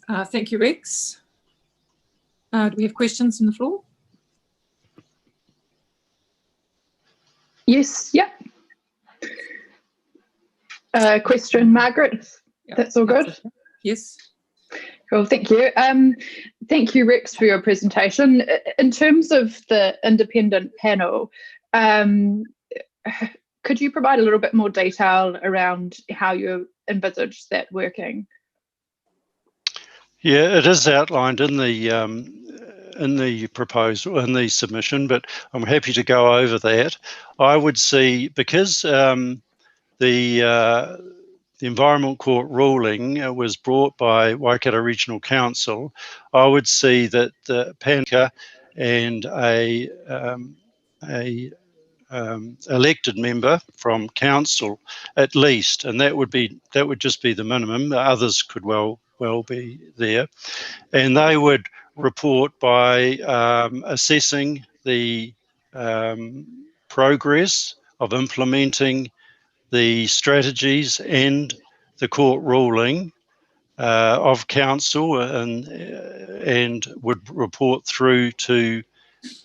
Thank you, Rex. Do we have questions from the floor? Yes, yeah. Question, Margaret. Yeah, that's all good. Yes. Cool, thank you. Thank you, Rex, for your presentation. In terms of the independent panel, could you provide a little bit more detail around how you envisage that working? Yeah, it is outlined in the proposal, in the submission, but I'm happy to go over that. I would see, because the Environment Court ruling was brought by Waikato Regional Council, I would see that the panel and a elected member from council at least, and that would just be the minimum. Others could well be there, and they would report by assessing the progress of implementing the strategies and the court ruling of council, and would report through to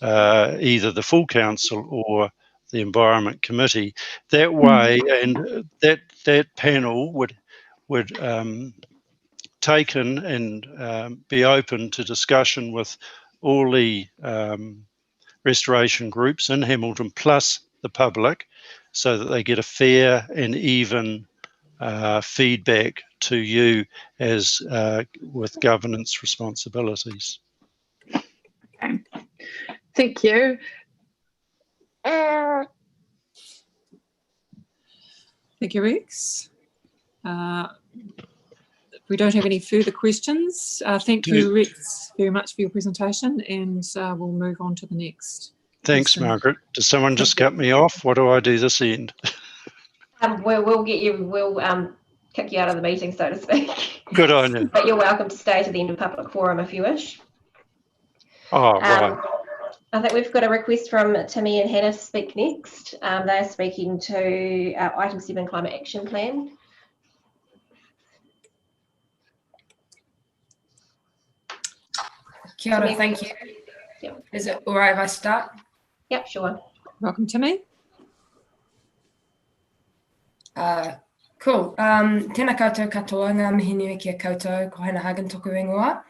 either the full council or the Environment Committee. That way, and that panel would take in and be open to discussion with all the restoration groups in Hamilton plus the public, so that they get a fair and even feedback to you as with governance responsibilities. Okay, thank you. Thank you, Rex. We don't have any further questions. Thank you, Rex, very much for your presentation, and we'll move on to the next. Thanks, question. Margaret. Does someone just cut me off? What do I do this end? We'll get you. We'll kick you out of the meeting, so to speak. Good on you. But you're welcome to stay to the end of public forum if you wish. Oh, right. I think we've got a request from Timmy and Hannah to speak next. They're speaking to item 7, Climate Action Plan. Kia ora, thank you. Yep. Is it all right if I start? Yep, sure. Welcome, Timmy. Cool. Tēnā koutou katoa, ngā mihi nui kia koutou, ko Hannah Hagen toku ingoa.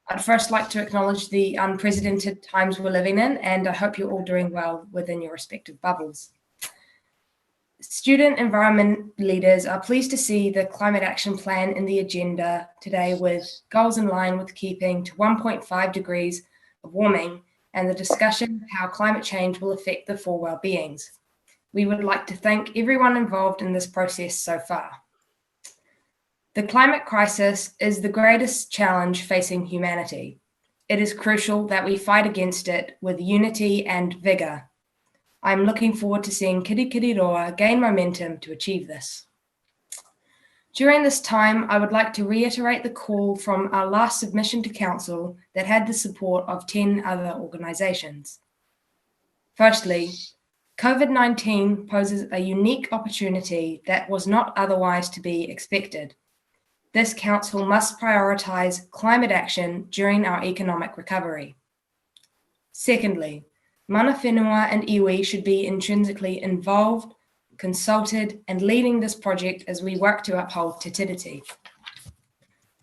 I'd first like to acknowledge the unprecedented times we're living in, and I hope you're all doing well within your respective bubbles. Student environment leaders are pleased to see the climate action plan in the agenda today, with goals in line with keeping to 1.5 degrees of warming and the discussion of how climate change will affect the four well-beings. We would like to thank everyone involved in this process so far. The climate crisis is the greatest challenge facing humanity. It is crucial that we fight against it with unity and vigour. I'm looking forward to seeing Kirikiriroa gain momentum to achieve this. During this time, I would like to reiterate the call from our last submission to Council that had the support of 10 other organisations. Firstly, COVID-19 poses a unique opportunity that was not otherwise to be expected. This Council must prioritise climate action during our economic recovery. Secondly, mana whenua and iwi should be intrinsically involved, consulted, and leading this project as we work to uphold te tiriti.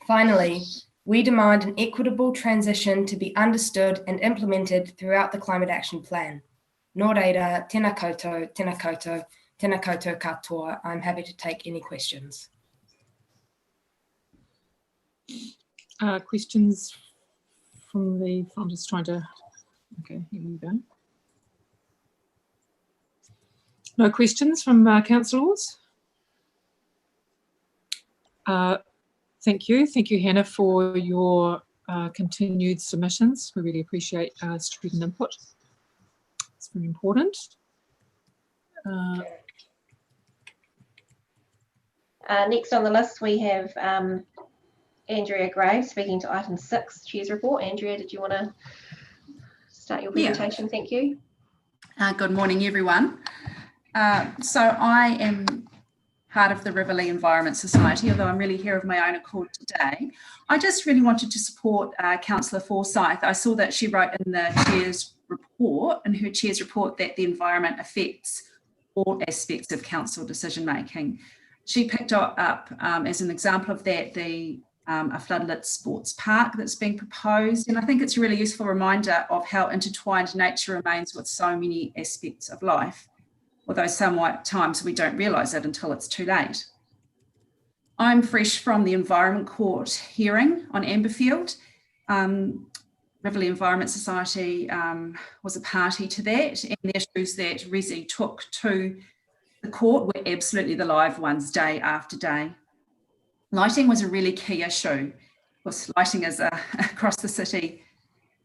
Finally, we demand an equitable transition to be understood and implemented throughout the Climate Action Plan. Nō reira, tēnā koutou, tēnā koutou, tēnā koutou katoa. I'm happy to take any questions. Questions from the, I'm just trying to, okay, here we go. No questions from councillors? Thank you. Thank you, Hannah, for your continued submissions. We really appreciate student input. It's very important. Next on the list, we have Andrea Gray speaking to item 6, Chair's report. Andrea, did you want to start your presentation? Yeah. Thank you. Good morning, everyone. So I am part of the Riverlea Environment Society, although I'm really here of my own accord today. I just really wanted to support Councillor Forsyth. I saw that she wrote in the Chair's report, that the environment affects all aspects of council decision making. She picked up as an example of that a floodlit sports park that's being proposed, and I think it's a really useful reminder of how intertwined nature remains with so many aspects of life, although sometimes we don't realise it until it's too late. I'm fresh from the Environment Court hearing on Amberfield. Riverlea Environment Society was a party to that, and the issues that Resi took to the court were absolutely the live ones day after day. Lighting was a really key issue. Of course, lighting is across the city,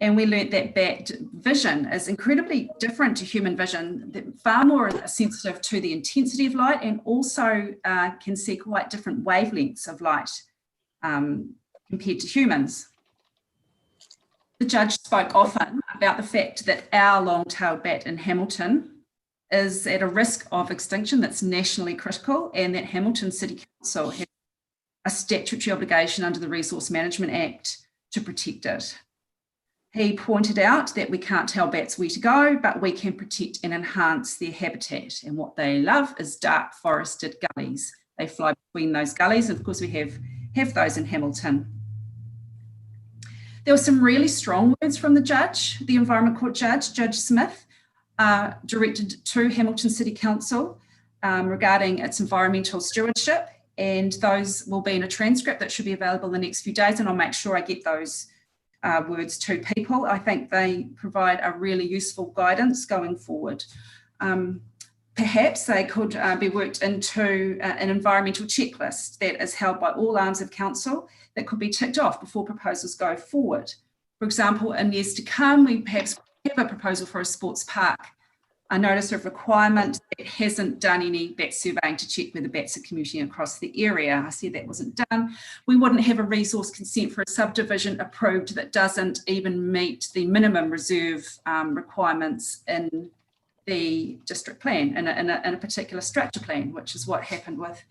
and we learnt that bat vision is incredibly different to human vision, far more sensitive to the intensity of light, and also can see quite different wavelengths of light compared to humans. The judge spoke often about the fact that our long-tailed bat in Hamilton is at a risk of extinction that's nationally critical, and that Hamilton City Council has a statutory obligation under the Resource Management Act to protect it. He pointed out that we can't tell bats where to go, but we can protect and enhance their habitat. And what they love is dark forested gullies. They fly between those gullies, and of course we have those in Hamilton. There were some really strong words from the judge, the Environment Court judge, Judge Smith, directed to Hamilton City Council regarding its environmental stewardship, and those will be in a transcript that should be available in the next few days, and I'll make sure I get those words to people. I think they provide a really useful guidance going forward. Perhaps they could be worked into an environmental checklist that is held by all arms of council that could be ticked off before proposals go forward. For example, in years to come, we perhaps have a proposal for a sports park, a notice of requirement that hasn't done any bat surveying to check whether bats are commuting across the area. I said that wasn't done. We wouldn't have a resource consent for a subdivision approved that doesn't even meet the minimum reserve requirements in the district plan, in a particular structure plan, which is what happened with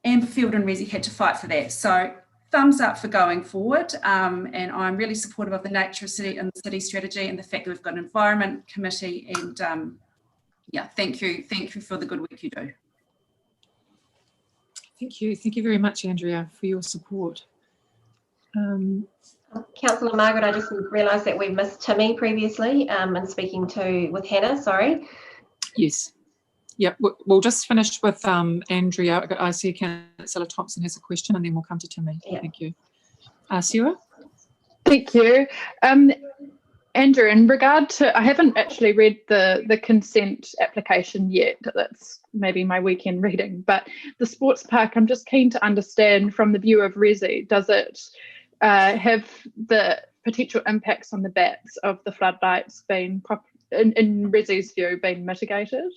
Amberfield, and Resi had to fight for that. So thumbs up for going forward, and I'm really supportive of the nature of city and the city strategy, and the fact that we've got an environment committee, and yeah, thank you for the good work you do. Thank you very much, Andrea, for your support. Councillor Margaret, I just realised that we missed Timmy previously and speaking with Hannah, sorry. Yes. Yep, we'll just finish with Andrea. I see Councillor Thompson has a question, and then we'll come to Timmy. Yeah. Thank you. Sarah? Thank you. Andrew, in regard to, I haven't actually read the consent application yet. That's maybe my weekend reading, but the sports park, I'm just keen to understand from the view of Resi, does it have the potential impacts on the bats of the floodlights been, in Resi's view, been mitigated?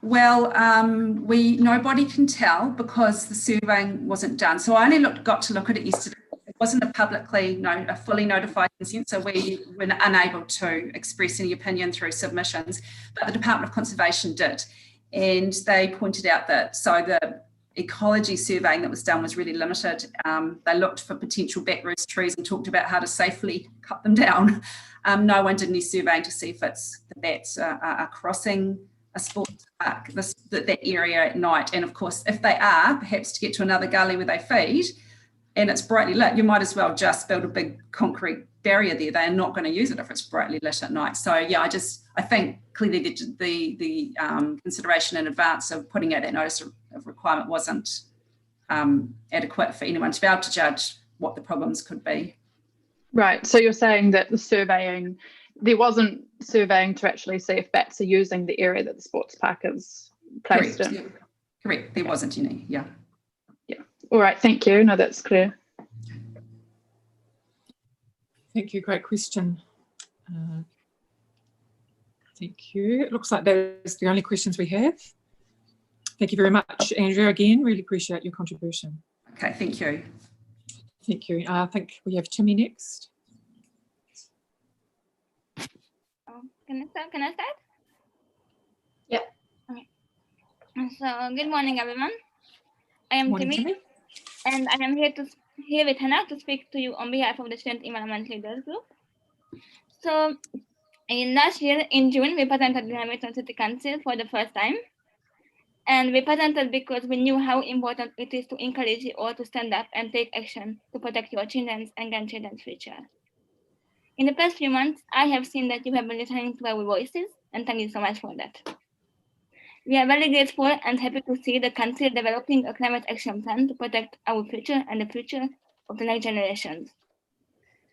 Well, nobody can tell because the surveying wasn't done. So I only got to look at it yesterday. It wasn't a fully notified consent, so we were unable to express any opinion through submissions, but the Department of Conservation did. And they pointed out that, so the ecology surveying that was done was really limited. They looked for potential bat roost trees and talked about how to safely cut them down. No one did any surveying to see if the bats are crossing a sports park, that area at night. And of course, if they are, perhaps to get to another gully where they feed and it's brightly lit, you might as well just build a big concrete barrier there. They are not going to use it if it's brightly lit at night. So yeah, I think clearly the consideration in advance of putting out that notice of requirement wasn't adequate for anyone to be able to judge what the problems could be. Right, so you're saying that the surveying, there wasn't surveying to actually see if bats are using the area that the sports park is placed in? Yeah. Correct, there wasn't any, yeah. Yeah, all right, thank you. No, that's clear. Thank you, great question. Thank you. It looks like those are the only questions we have. Thank you very much, Andrea, again, really appreciate your contribution. Okay, thank you. Thank you. I think we have Timmy next. Can I start? Yep. Okay. So good morning, everyone. I am Morning, Timmy, Timmy. and I am here with Hannah to speak to you on behalf of the Student Environment Leaders Group. So, last year in June, we presented the Hamilton City Council for the first time. And we presented because we knew how important it is to encourage you all to stand up and take action to protect your children's and grandchildren's future. In the past few months, I have seen that you have been listening to our voices, and thank you so much for that. We are very grateful and happy to see the council developing a climate action plan to protect our future and the future of the next generations.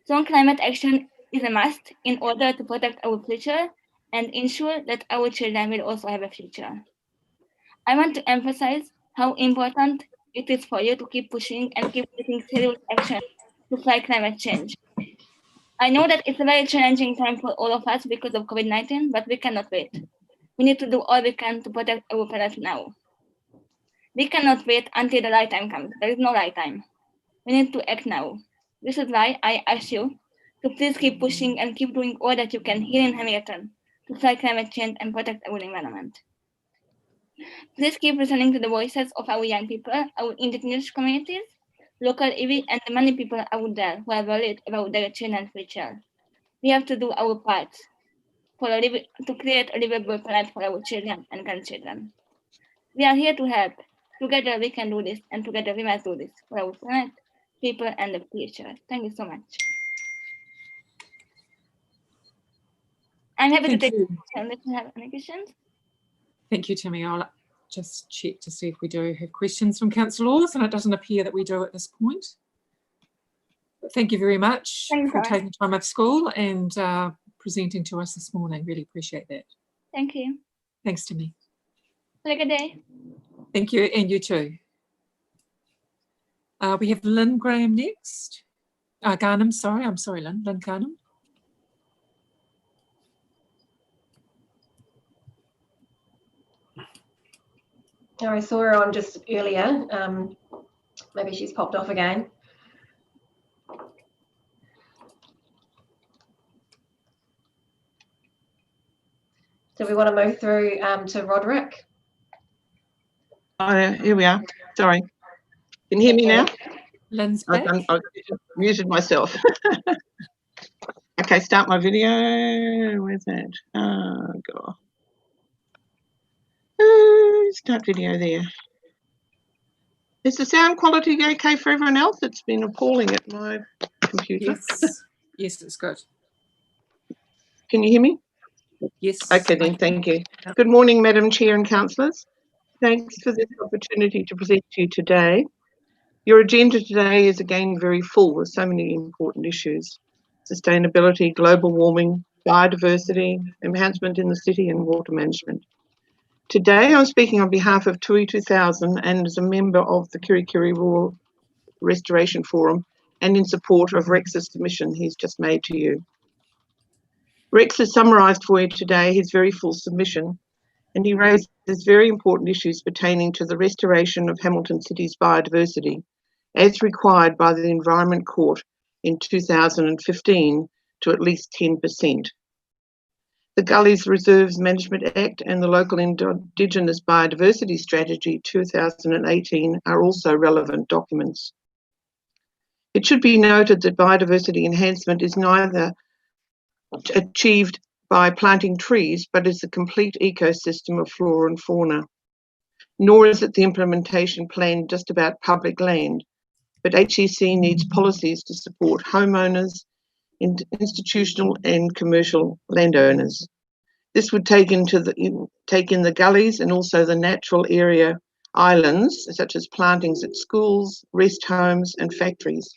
So climate action is a must in order to protect our future and ensure that our children will also have a future. I want to emphasize how important it is for you to keep pushing and keep taking serious action to fight climate change. I know that it's a very challenging time for all of us because of COVID-19, but we cannot wait. We need to do all we can to protect our planet now. We cannot wait until the right time comes. There is no right time. We need to act now. This is why I ask you to please keep pushing and keep doing all that you can here in Hamilton to fight climate change and protect our environment. Please keep listening to the voices of our young people, our indigenous communities, local EV, and the many people out there who are worried about their children's future. We have to do our part to create a livable planet for our children and grandchildren. We are here to help. Together we can do this, and together we must do this for our planet, people, and the future. Thank you so much. I'm happy to take questions if you have any questions. Thank you, Timmy. I'll just check to see if we do have questions from councillors, and it doesn't appear that we do at this point. But thank you very much for taking time off school and presenting to us this morning. Really appreciate that. Thank you. Thanks, Timmy. Have a good day. Thank you, and you too. We have Lynn Graham next. Garnham, sorry. I'm sorry, Lynn. Lynn Garnham. I saw her on just earlier. Maybe she's popped off again. Do we want to move through to Roderick? Oh, here we are. Sorry. Can you hear me now? Lynn's back. I've muted myself. Okay, start my video. Where's that? Oh, God. Start video there. Is the sound quality okay for everyone else? It's been appalling at my computer. Yes, yes, it's good. Can you hear me? Yes. Okay, then, thank you. Good morning, Madam Chair and councillors. Thanks for this opportunity to present to you today. Your agenda today is again very full with so many important issues: sustainability, global warming, biodiversity, enhancement in the city, and water management. Today I'm speaking on behalf of Tui 2000 and as a member of the Kirikiri Rural Restoration Forum and in support of Rex's submission he's just made to you. Rex has summarised for you today his very full submission, and he raises very important issues pertaining to the restoration of Hamilton City's biodiversity as required by the Environment Court in 2015 to at least 10%. The Gullies Reserves Management Act and the Local Indigenous Biodiversity Strategy 2018 are also relevant documents. It should be noted that biodiversity enhancement is neither achieved by planting trees, but is a complete ecosystem of flora and fauna. Nor is it the implementation plan just about public land, but HEC needs policies to support homeowners, institutional and commercial landowners. This would take in the gullies and also the natural area islands, such as plantings at schools, rest homes and factories.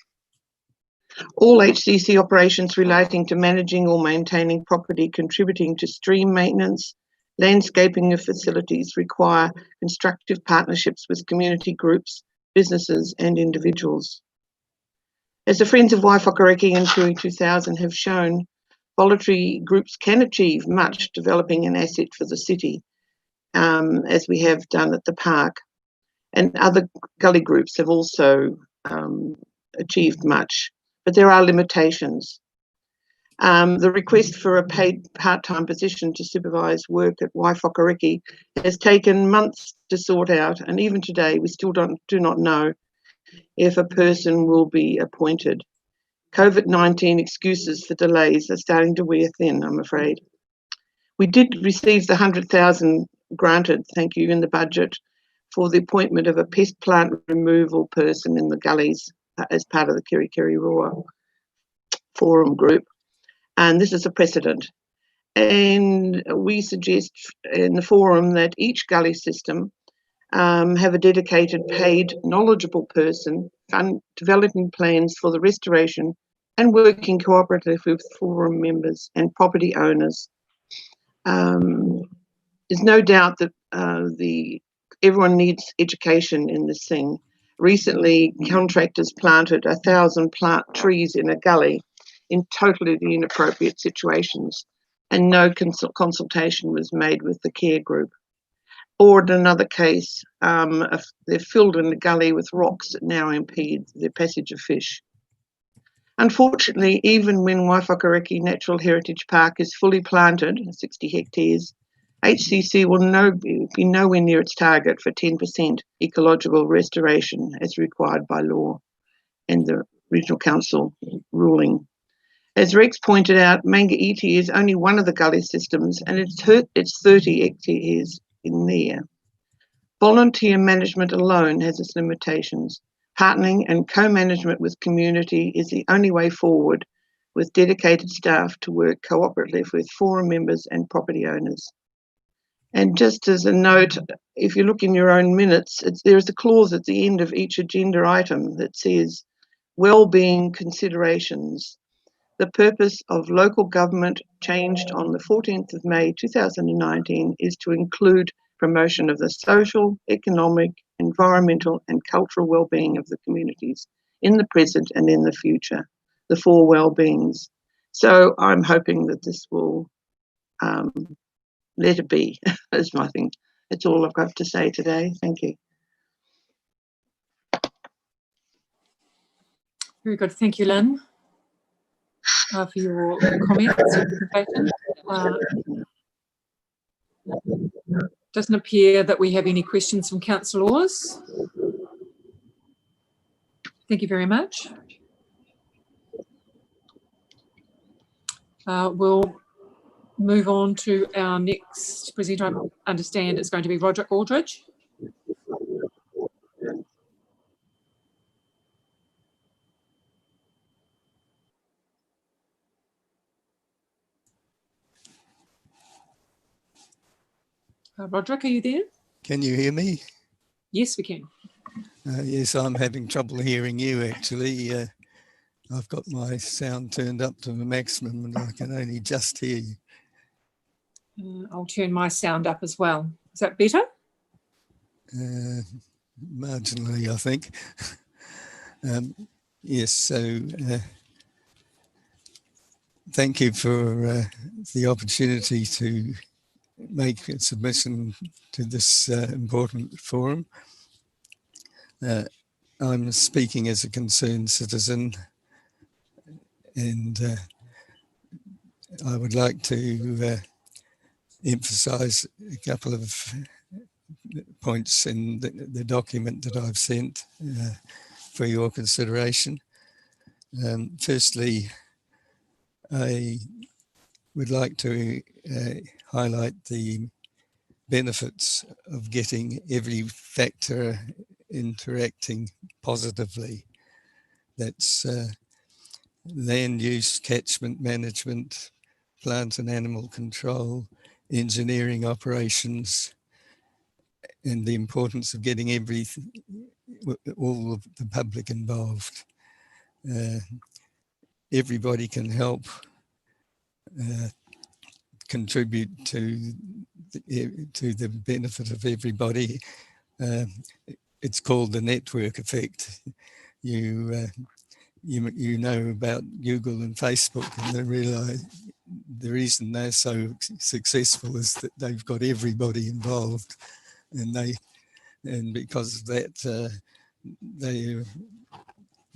All HCC operations relating to managing or maintaining property contributing to stream maintenance, landscaping of facilities require constructive partnerships with community groups, businesses and individuals. As the Friends of Waiwhakareke and Tui 2000 have shown, voluntary groups can achieve much developing an asset for the city, as we have done at the park. And other gully groups have also achieved much, but there are limitations. The request for a paid part-time position to supervise work at Waiwhakariki has taken months to sort out, and even today we still do not know if a person will be appointed. COVID-19 excuses for delays are starting to wear thin, I'm afraid. We did receive the 100,000 granted, thank you, in the budget for the appointment of a pest plant removal person in the gullies as part of the Kirikiri Roa Forum group. And this is a precedent. And we suggest in the forum that each gully system have a dedicated, paid, knowledgeable person developing plans for the restoration and working cooperatively with forum members and property owners. There's no doubt that everyone needs education in this thing. Recently, contractors planted 1,000 trees in a gully in totally inappropriate situations, and no consultation was made with the care group. Or in another case, they're filled in the gully with rocks that now impede the passage of fish. Unfortunately, even when Waiwhakariki Natural Heritage Park is fully planted, 60 hectares, HCC will be nowhere near its target for 10% ecological restoration as required by law and the Regional Council ruling. As Rex pointed out, Mangaiti is only one of the gully systems, and it's 30 hectares in there. Volunteer management alone has its limitations. Partnering and co-management with community is the only way forward, with dedicated staff to work cooperatively with forum members and property owners. And just as a note, if you look in your own minutes, there is a clause at the end of each agenda item that says, well-being considerations. The purpose of local government changed on the 14th of May 2019 is to include promotion of the social, economic, environmental and cultural well-being of the communities in the present and in the future, the 4 well-beings. So I'm hoping that this will let it be, is my thing. That's all I've got to say today. Thank you. Very good. Thank you, Lynn, for your comments and presentation. Doesn't appear that we have any questions from councillors. Thank you very much. We'll move on to our next presenter. I understand it's going to be Roderick Aldridge. Roderick, are you there? Can you hear me? Yes, we can. Yes, I'm having trouble hearing you actually. I've got my sound turned up to the maximum and I can only just hear you. I'll turn my sound up as well. Is that better? Marginally, I think. Yes, so thank you for the opportunity to make a submission to this important forum. I'm speaking as a concerned citizen, and I would like to emphasise a couple of points in the document that I've sent for your consideration. Firstly, I would like to highlight the benefits of getting every factor interacting positively. That's land use, catchment management, plant and animal control, engineering operations, and the importance of getting all of the public involved. Everybody can help contribute to the benefit of everybody. It's called the network effect. You know about Google and Facebook, and they realise the reason they're so successful is that they've got everybody involved, and because of that they've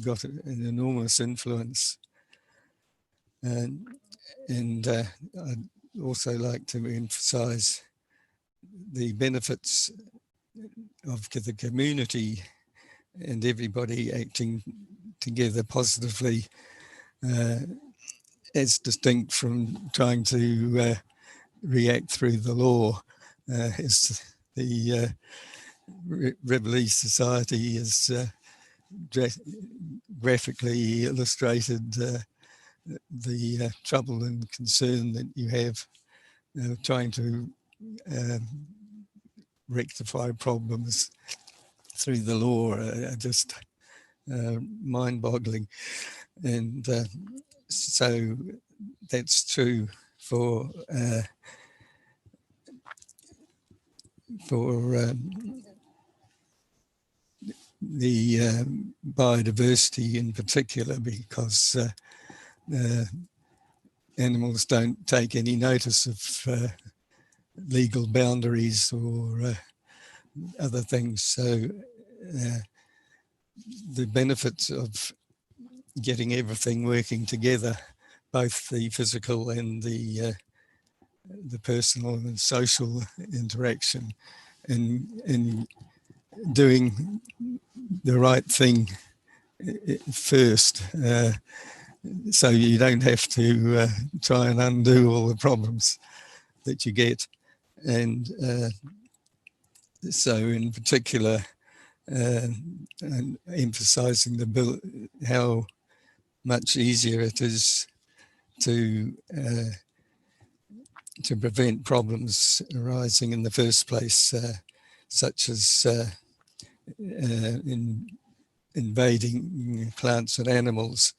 got an enormous influence. And I'd also like to emphasise the benefits of the community and everybody acting together positively, as distinct from trying to react through the law, as the Rebel Society has graphically illustrated the trouble and concern that you have trying to rectify problems through the law are just mind-boggling. And so that's true for the biodiversity in particular, because animals don't take any notice of legal boundaries or other things. So the benefits of getting everything working together, both the physical and the personal and social interaction, and doing the right thing first, so you don't have to try and undo all the problems that you get. And so in particular, and emphasising how much easier it is to prevent problems arising in the first place, such as invading plants and animals.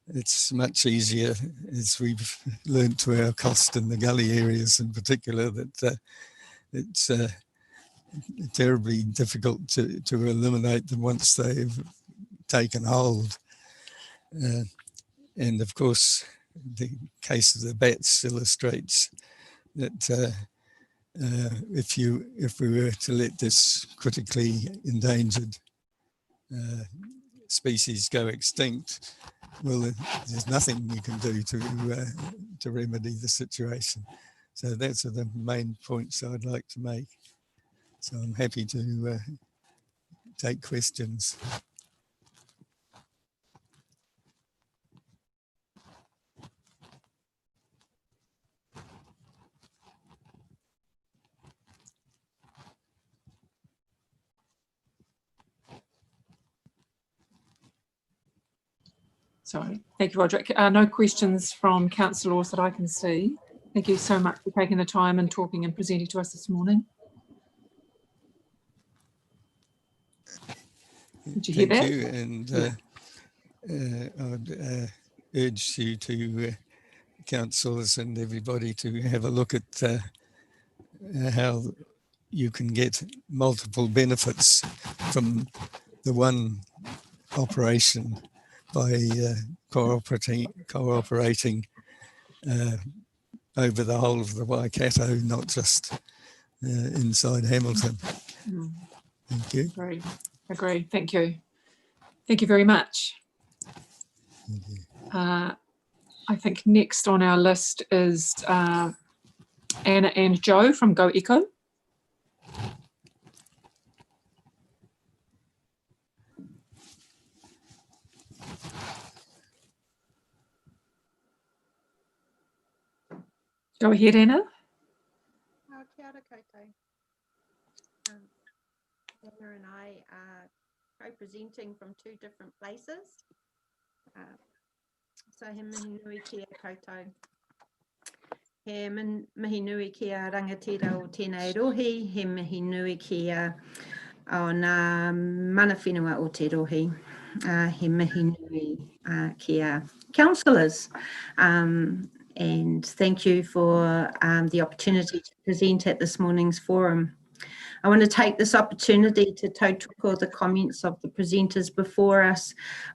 It's much easier, as we've learned to our cost in the gully areas in particular, that it's terribly difficult to eliminate them once they've taken hold. And of course, the case of the bats illustrates that if we were to let this critically endangered species go extinct, well, there's nothing you can do to remedy the situation. So that's the main points I'd like to make. So I'm happy to take questions. Sorry, thank you, Roderick. No questions from councillors that I can see. Thank you so much for taking the time and talking and presenting to us this morning. Did you hear that? Thank you, and I'd urge you to councillors and everybody to have a look at how you can get multiple benefits from the one operation by cooperating over the whole of the Waikato, not just inside Hamilton. Thank you. Agree. Thank you. Thank you very much. I think next on our list is Anna and Joe from Go Eco. Go ahead, Anna. Kia ora koutou. Anna and I are co-presenting from two different places. So he mihi nui kia koutou. He mihi nui kia rangatira o tēnei rohi, he mihi nui kia o ngā mana whenua o te rohi. He mihi nui kia councillors. And thank you for the opportunity to present at this morning's forum. I want to take this opportunity to tautoko the comments of the presenters before us,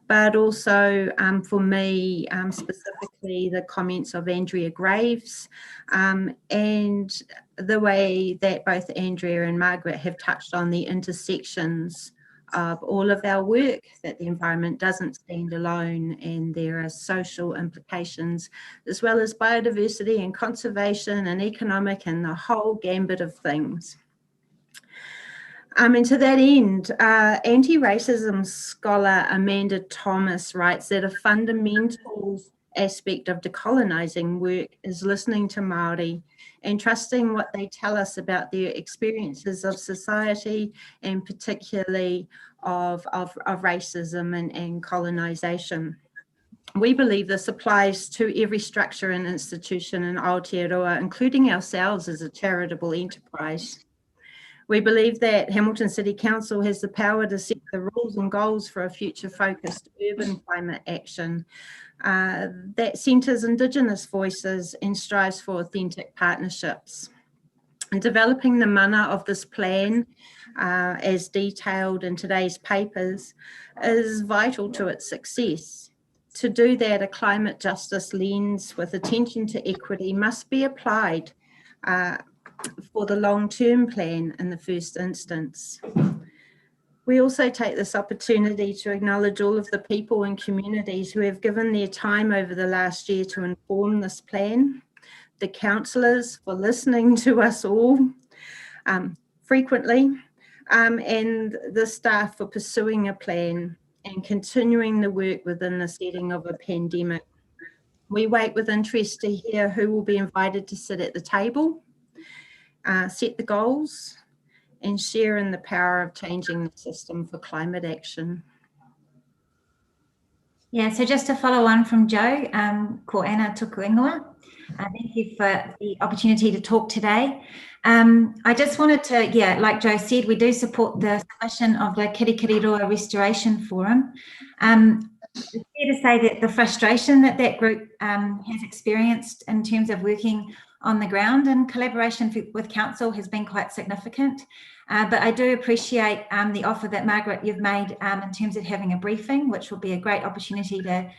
but also for me, specifically the comments of Andrea Graves, and the way that both Andrea and Margaret have touched on the intersections of all of our work, that the environment doesn't stand alone and there are social implications as well as biodiversity and conservation and economic and the whole gambit of things. And to that end, anti-racism scholar Amanda Thomas writes that a fundamental aspect of decolonising work is listening to Māori and trusting what they tell us about their experiences of society and particularly of racism and colonisation. We believe this applies to every structure and institution in Aotearoa, including ourselves as a charitable enterprise. We believe that Hamilton City Council has the power to set the rules and goals for a future-focused urban climate action that centres Indigenous voices and strives for authentic partnerships. And developing the mana of this plan, as detailed in today's papers, is vital to its success. To do that, a climate justice lens with attention to equity must be applied for the long-term plan in the first instance. We also take this opportunity to acknowledge all of the people and communities who have given their time over the last year to inform this plan, the councillors for listening to us all frequently, and the staff for pursuing a plan and continuing the work within the setting of a pandemic. We wait with interest to hear who will be invited to sit at the table, set the goals, and share in the power of changing the system for climate action. Yeah, so just to follow on from Joe, ko ana tuku ingoa. Thank you for the opportunity to talk today. I just wanted to, like Joe said, we do support the submission of the Kirikiriroa Restoration Forum. It's fair to say that the frustration that group has experienced in terms of working on the ground and collaboration with council has been quite significant. But I do appreciate the offer that Margaret you've made in terms of having a briefing, which will be a great opportunity to,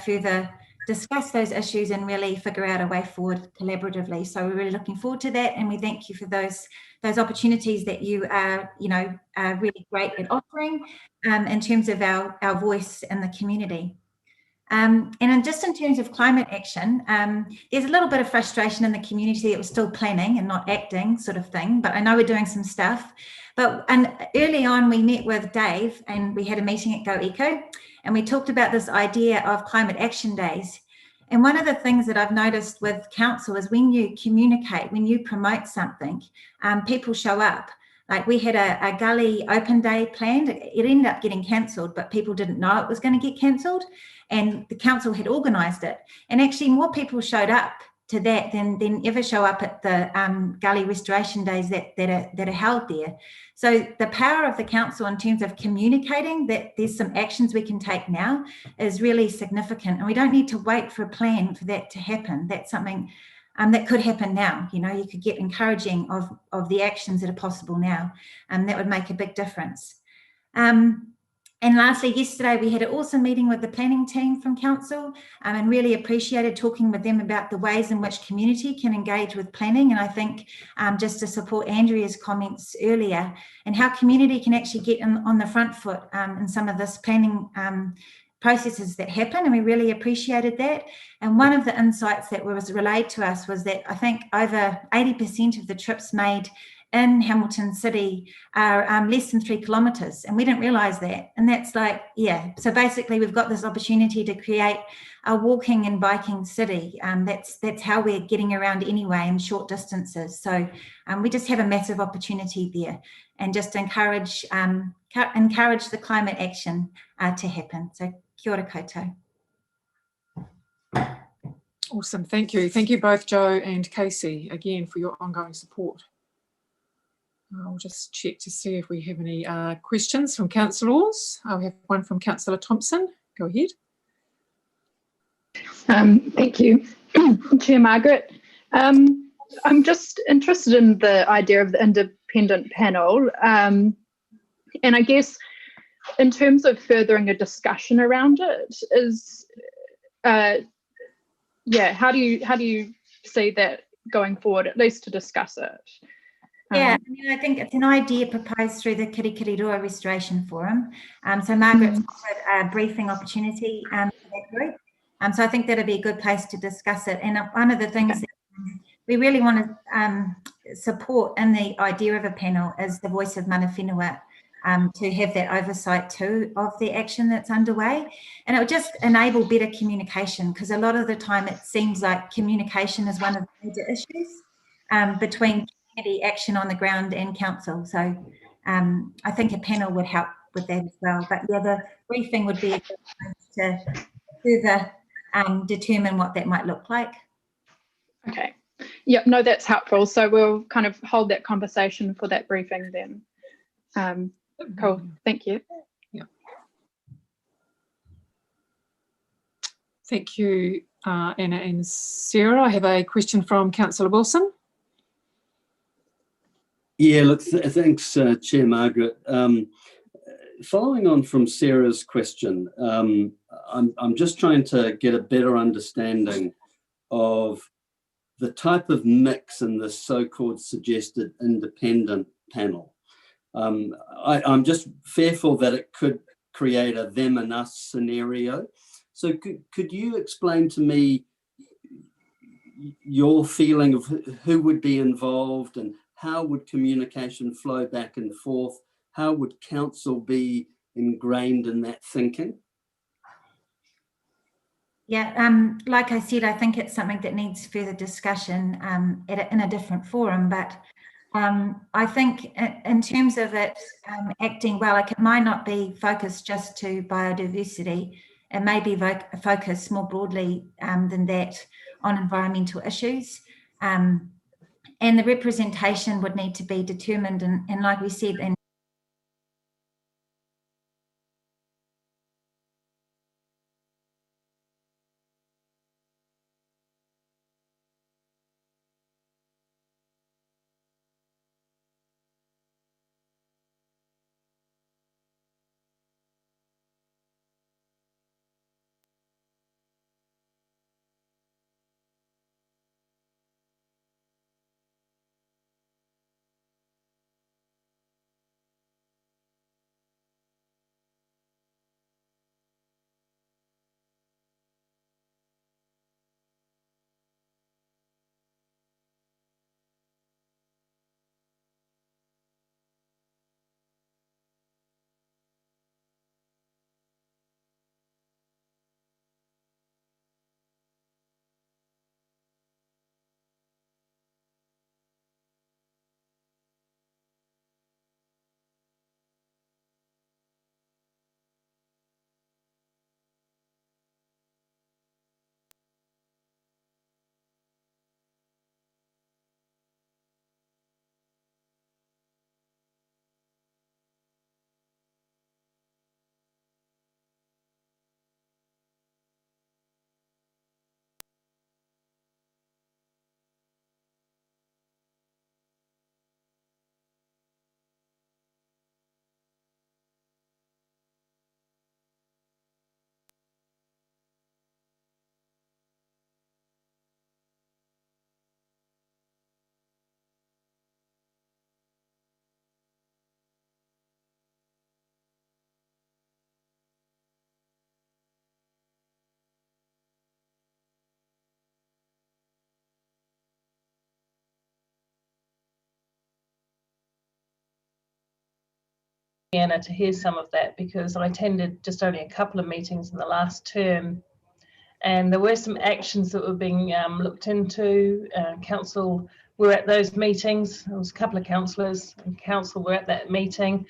further discuss those issues and really figure out a way forward collaboratively. So we're really looking forward to that, and we thank you for those opportunities that you are, are really great at offering in terms of our voice in the community. And just in terms of climate action, there's a little bit of frustration in the community that we're still planning and not acting sort of thing, but I know we're doing some stuff. And early on we met with Dave and we had a meeting at Go Eco, and we talked about this idea of climate action days. And one of the things that I've noticed with council is when you communicate, when you promote something, people show up. Like we had a gully open day planned. It ended up getting cancelled, but people didn't know it was going to get cancelled, and the council had organised it. And actually more people showed up to that than ever show up at the gully restoration days that are held there. So the power of the council in terms of communicating that there's some actions we can take now is really significant, and we don't need to wait for a plan for that to happen. That's something that could happen now. You could get encouraging of the actions that are possible now, and that would make a big difference. And lastly, yesterday we had an awesome meeting with the planning team from council, and really appreciated talking with them about the ways in which community can engage with planning. And I think just to support Andrea's comments earlier, and how community can actually get on the front foot in some of this planning processes that happen, and we really appreciated that. And one of the insights that was relayed to us was that I think over 80% of the trips made in Hamilton City are less than 3 kilometres, and we didn't realise that. And that's like, so basically we've got this opportunity to create a walking and biking city. That's how we're getting around anyway in short distances. So we just have a massive opportunity there, and just encourage the climate action to happen. So kia ora koutou. Awesome, thank you. Thank you both, Joe and Casey, again for your ongoing support. I'll just check to see if we have any questions from councillors. I'll have one from Councillor Thompson. Go ahead. Thank you, Chair Margaret. I'm just interested in the idea of the independent panel, and I guess in terms of furthering a discussion around it is, how do you see that going forward, at least to discuss it? Yeah, I mean, I think it's an idea proposed through the Kirikiriroa Restoration Forum. So Margaret's offered a briefing opportunity for that group. So I think that'd be a good place to discuss it. And one of the things that we really want to support in the idea of a panel is the voice of mana whenua, to have that oversight too of the action that's underway. And it would just enable better communication, because a lot of the time it seems like communication is one of the major issues between community action on the ground and council. So I think a panel would help with that as well. But yeah, the briefing would be a good place to further determine what that might look like. Okay. Yep, no, that's helpful. So we'll kind of hold that conversation for that briefing then. Cool, thank you. Yeah. Thank you, Anna and Sarah. I have a question from Councillor Wilson. Yeah, look, thanks, Chair Margaret. Following on from Sarah's question, I'm just trying to get a better understanding of the type of mix in this so-called suggested independent panel. I'm just fearful that it could create a them and us scenario. So could you explain to me your feeling of who would be involved, and how would communication flow back and forth? How would council be ingrained in that thinking? Yeah, like I said, I think it's something that needs further discussion in a different forum. But I think in terms of it acting well, like it might not be focused just to biodiversity. It may be focused more broadly than that on environmental issues. And the representation would need to be determined. And like we said, in Anna, to hear some of that, because I attended just only a couple of meetings in the last term, and there were some actions that were being looked into. Council were at those meetings. There was a couple of councillors and council were at that meeting.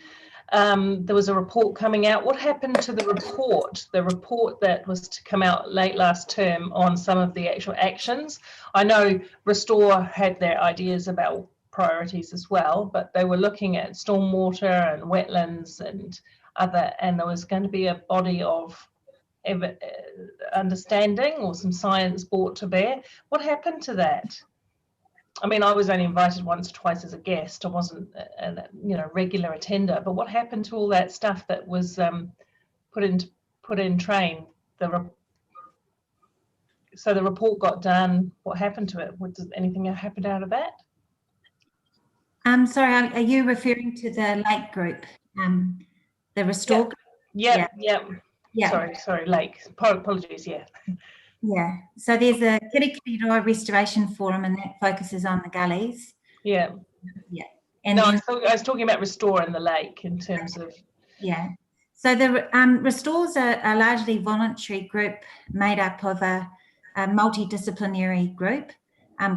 There was a report coming out. What happened to the report? The report that was to come out late last term on some of the actual actions. I know Restore had their ideas about priorities as well, but they were looking at stormwater and wetlands and other, and there was going to be a body of understanding or some science brought to bear. What happened to that? I mean, I was only invited once or twice as a guest. I wasn't a regular attender, but what happened to all that stuff that was put in train? So the report got done. What happened to it? Does anything happen out of that? Sorry, are you referring to the lake group? The restore group? Yeah. Sorry, lake. Apologies, yeah. Yeah, so there's a Kirikiriroa Restoration Forum, and that focuses on the gullies. Yeah. Yeah. And no, then, I was talking about restore and the lake in terms of. Yeah. So the Restores are a largely voluntary group made up of a multidisciplinary group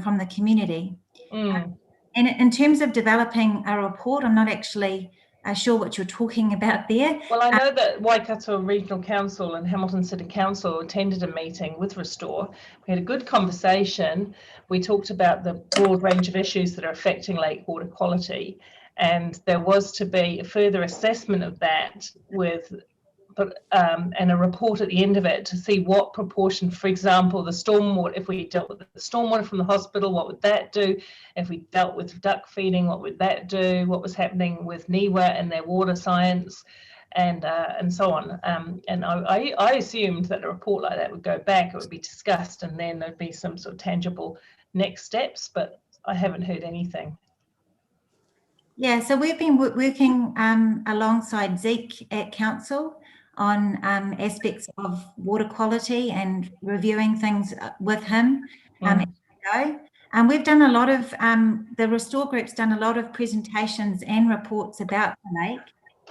from the community. And in terms of developing a report, I'm not actually sure what you're talking about there. Well, I know that Waikato Regional Council and Hamilton City Council attended a meeting with Restore. We had a good conversation. We talked about the broad range of issues that are affecting lake water quality, and there was to be a further assessment of that with and a report at the end of it to see what proportion, for example, the stormwater, if we dealt with the stormwater from the hospital, what would that do? If we dealt with duck feeding, what would that do? What was happening with NIWA and their water science, and so on. And I assumed that a report like that would go back, it would be discussed, and then there'd be some sort of tangible next steps, but I haven't heard anything. Yeah, so we've been working alongside Zeke at Council on aspects of water quality and reviewing things with him as we go. And we've done a lot of, the Restore Group's done a lot of presentations and reports about the lake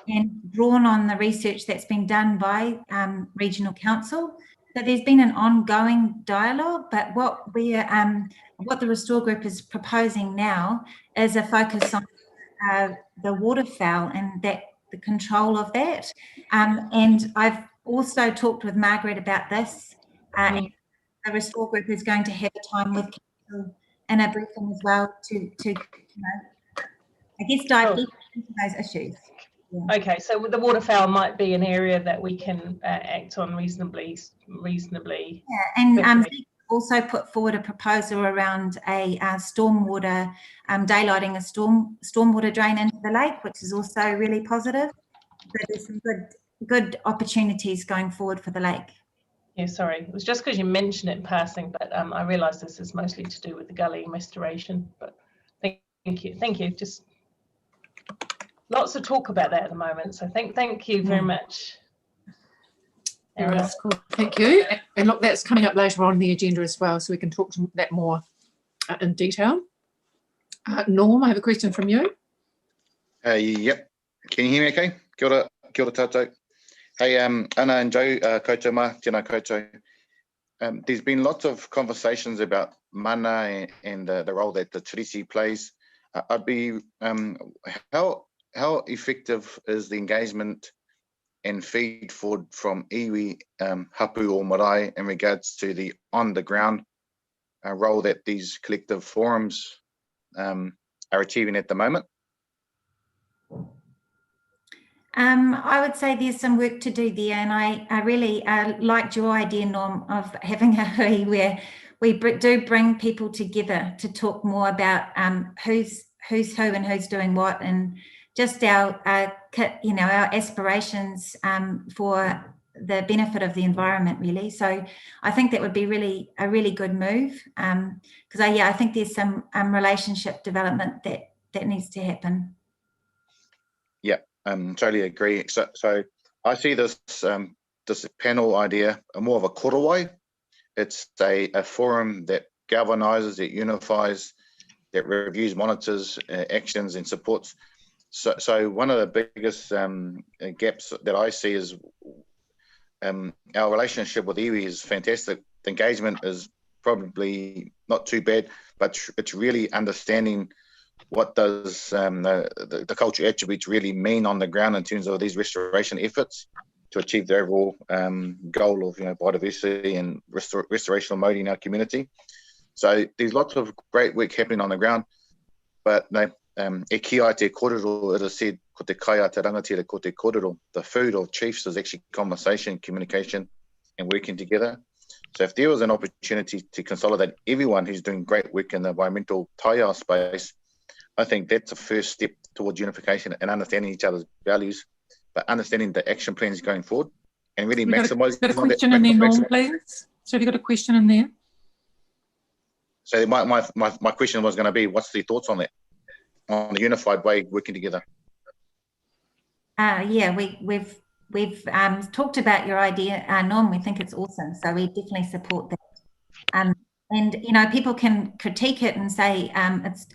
and drawn on the research that's been done by Regional Council. So there's been an ongoing dialogue, but what the Restore Group is proposing now is a focus on the waterfowl and the control of that. And I've also talked with Margaret about this. And the Restore Group is going to have a time with Council in a briefing as well to you know, I guess dive deeper into those issues. Yeah. Okay, so the waterfowl might be an area that we can act on reasonably. Yeah, and also put forward a proposal around a stormwater, daylighting a stormwater drain into the lake, which is also really positive. So there's some good opportunities going forward for the lake. Yeah, sorry, it was just because you mentioned it in passing, but I realise this is mostly to do with the gully restoration. But thank you. Just lots of talk about that at the moment. So thank you very much. That's cool. Thank you. And look, that's coming up later on the agenda as well, so we can talk to that more in detail. Norm, I have a question from you. Yep. Can you hear me okay? Kia ora tātou. Hey, Anna and Joe, koutou ma, tēnā koutou. There's been lots of conversations about mana and the role that the tiriti plays. I'd be, how effective is the engagement and feed forward from iwi, hapu or marae in regards to the on-the-ground role that these collective forums are achieving at the moment? I would say there's some work to do there, and I really liked your idea, Norm, of having a hui where we do bring people together to talk more about who's who and who's doing what, and just our aspirations for the benefit of the environment, really. So I think that would be a really good move, because I think there's some relationship development that needs to happen. Yeah, totally agree. So I see this this panel idea more of a korowai. It's a forum that galvanizes, it unifies, that reviews, monitors actions and supports. So one of the biggest gaps that I see is our relationship with iwi is fantastic. The engagement is probably not too bad, but it's really understanding what does the cultural attributes really mean on the ground in terms of these restoration efforts to achieve the overall goal of biodiversity and restorational mode in our community. So there's lots of great work happening on the ground, but e ki ai te kōrero, it is said, ko te kai a te rangatira ko te kōrero. The food of chiefs is actually conversation, communication, and working together. So if there was an opportunity to consolidate everyone who's doing great work in the environmental taiao space, I think that's a first step towards unification and understanding each other's values, but understanding the action plans going forward and really maximising. Got a question in there, Norm, please? So have you got a question in there? So my question was going to be, what's the thoughts on that? on a unified way working together. Yeah, we've talked about your idea, Norm. We think it's awesome, so we definitely support that. And you know, people can critique it and say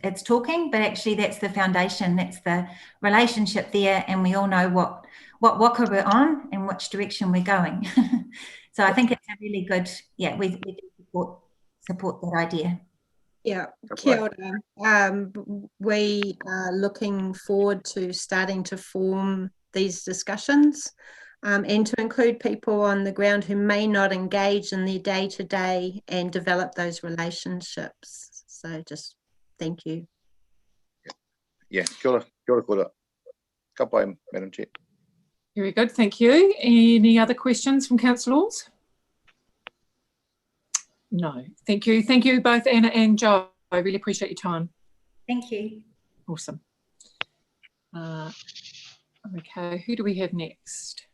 it's talking, but actually that's the foundation, that's the relationship there, and we all know what waka we're on and which direction we're going. So I think it's a really good, yeah, we do support that idea. Yeah, kia ora. We are looking forward to starting to form these discussions and to include people on the ground who may not engage in their day-to-day and develop those relationships. So just thank you. Yeah, kia ora, kia ora koutou. Ka pai, Madam Chair. Very good, thank you. Any other questions from councillors? No, thank you. Thank you both, Anna and Joe. I really appreciate your time. Thank you. Awesome. Okay, who do we have next?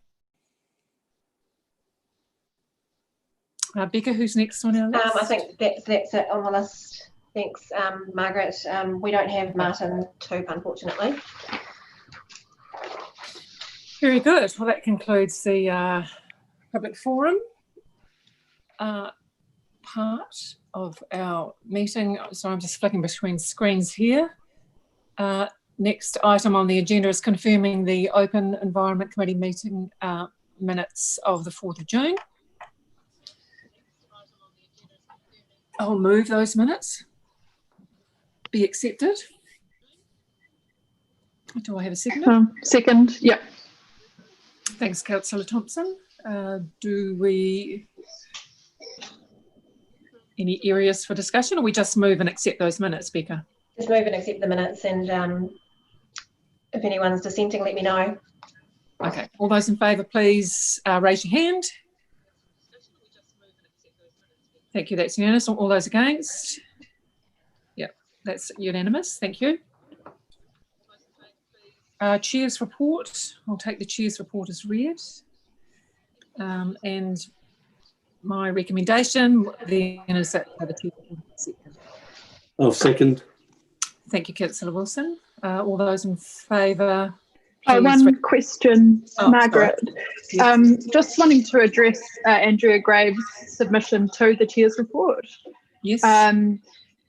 Becca, who's next on our list? I think that's it on the list. Thanks, Margaret. We don't have Martin Toop, unfortunately. Very good. Well, that concludes the public forum part of our meeting. So I'm just flicking between screens here. Next item on the agenda is confirming the Open Environment Committee meeting minutes of the 4th of June. I'll move those minutes. Be accepted. Do I have a second? Second, yeah. Thanks, Councillor Thompson. Do we, any areas for discussion, or we just move and accept those minutes, Becca? Just move and accept the minutes, and if anyone's dissenting, let me know. Okay, all those in favour, please raise your hand. Thank you, that's unanimous. All those against? Yep, that's unanimous, thank you. Chair's report, I'll take the Chair's report as read. And my recommendation then is that the Chair report is accepted. I'll second. Thank you, Councillor Wilson. All those in favour? One question, Margaret. Yes. Just wanting to address Andrea Graves' submission to the Chair's report. Yes.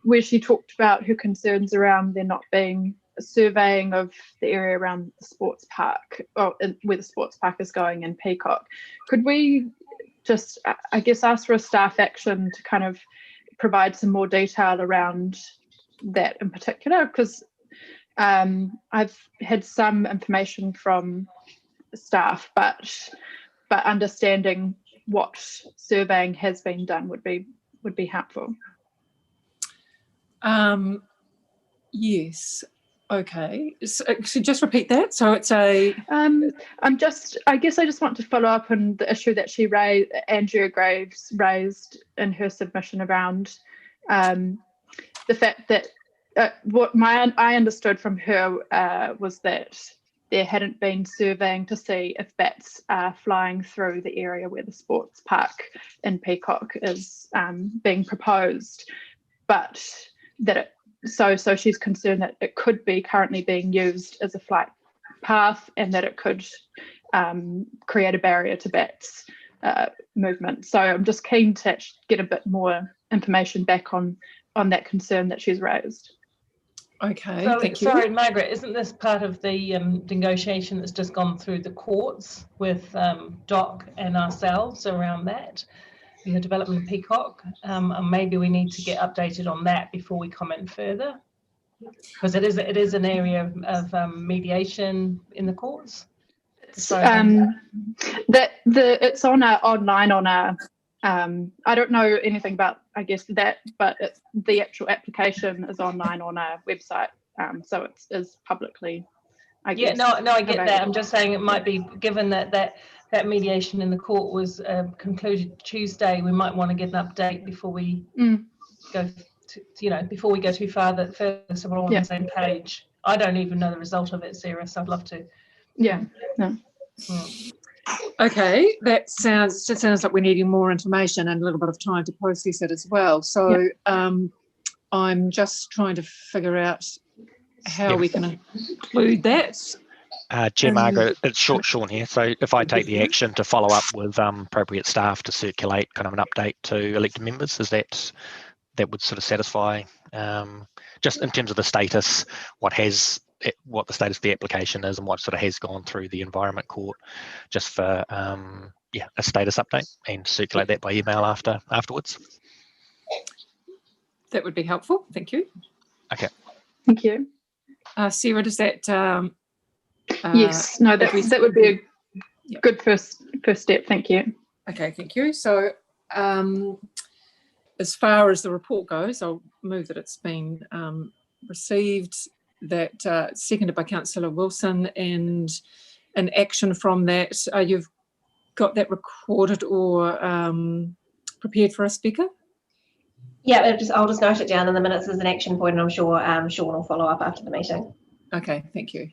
Where she talked about her concerns around there not being a surveying of the area around the sports park, or where the sports park is going in Peacock. Could we just, I guess, ask for a staff action to kind of provide some more detail around that in particular? Because I've had some information from staff, but understanding what surveying has been done would be helpful. Yes. Okay. So just repeat that. So it's a. I guess I just want to follow up on the issue that Andrea Graves raised in her submission around the fact that I understood from her was that there hadn't been surveying to see if bats are flying through the area where the sports park in Peacock is being proposed, but that so she's concerned that it could be currently being used as a flight path and that it could create a barrier to bats movement. So I'm just keen to get a bit more information back on that concern that she's raised. Okay, so, thank you. Sorry, Margaret, isn't this part of the negotiation that's just gone through the courts with DOC and ourselves around that, the development of Peacock? And maybe we need to get updated on that before we comment further, because it is an area of mediation in the courts. So it's online on a. I don't know anything about, I guess, that, but the actual application is online on our website, so it is publicly, I guess. Yeah, no, I get available. that. I'm just saying it might be, given that mediation in the court was concluded Tuesday, we might want to get an update before we go, before we go too far, so we're all on the same page. I don't even know the result of it, Sarah, so I'd love to. Yeah. No. Okay, that sounds like we're needing more information and a little bit of time to process it as well. So I'm just trying to figure out how we can include that. Chair Margaret, it's Sean here. So if I take the action to follow up with appropriate staff to circulate kind of an update to elected members, is that would sort of satisfy, just in terms of the status, what the status of the application is and what sort of has gone through the Environment Court, just for a status update, and circulate that by email afterwards. That would be helpful. Thank you. Okay. Thank you. Sarah, does that? Yes. No, that would be a good first step. Thank you. Okay. Thank you. So, as far as the report goes, I'll move that it's been received, that seconded by Councillor Wilson, and an action from that. You've got that recorded or prepared for us, Becca? Yeah, I'll just note it down in the minutes as an action point, and I'm sure Sean will follow up after the meeting. Okay, thank you.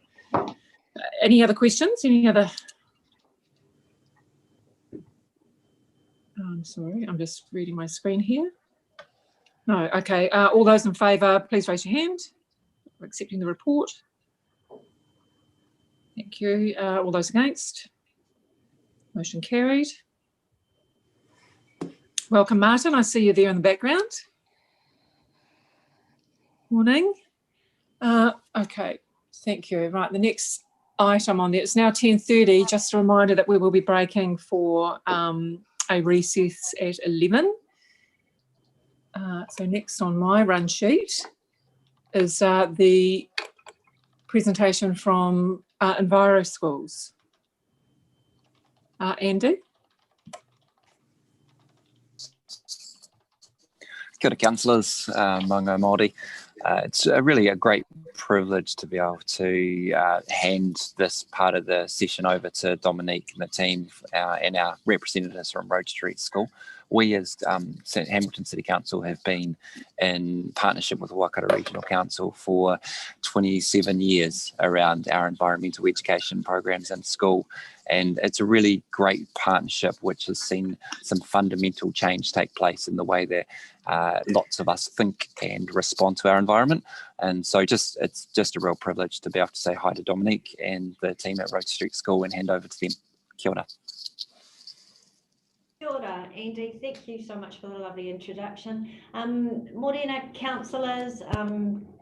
Any other questions? Any other? I'm sorry, I'm just reading my screen here. No, okay. All those in favour, please raise your hand. We're accepting the report. Thank you. All those against? Motion carried. Welcome, Martin. I see you there in the background. Morning. Okay, thank you. Right, the next item on there, it's now 10:30. Just a reminder that we will be breaking for a recess at 11. So next on my run sheet is the presentation from Enviro Schools. Andy? Kia ora, councillors, Mango Māori. It's really a great privilege to be able to hand this part of the session over to Dominique and the team and our representatives from Road Street School. We as Hamilton City Council have been in partnership with Waikato Regional Council for 27 years around our environmental education programs in school. And it's a really great partnership which has seen some fundamental change take place in the way that lots of us think and respond to our environment. And so it's just a real privilege to be able to say hi to Dominique and the team at Road Street School and hand over to them. Kia ora. Kia ora, Andy. Thank you so much for the lovely introduction. Morena councillors,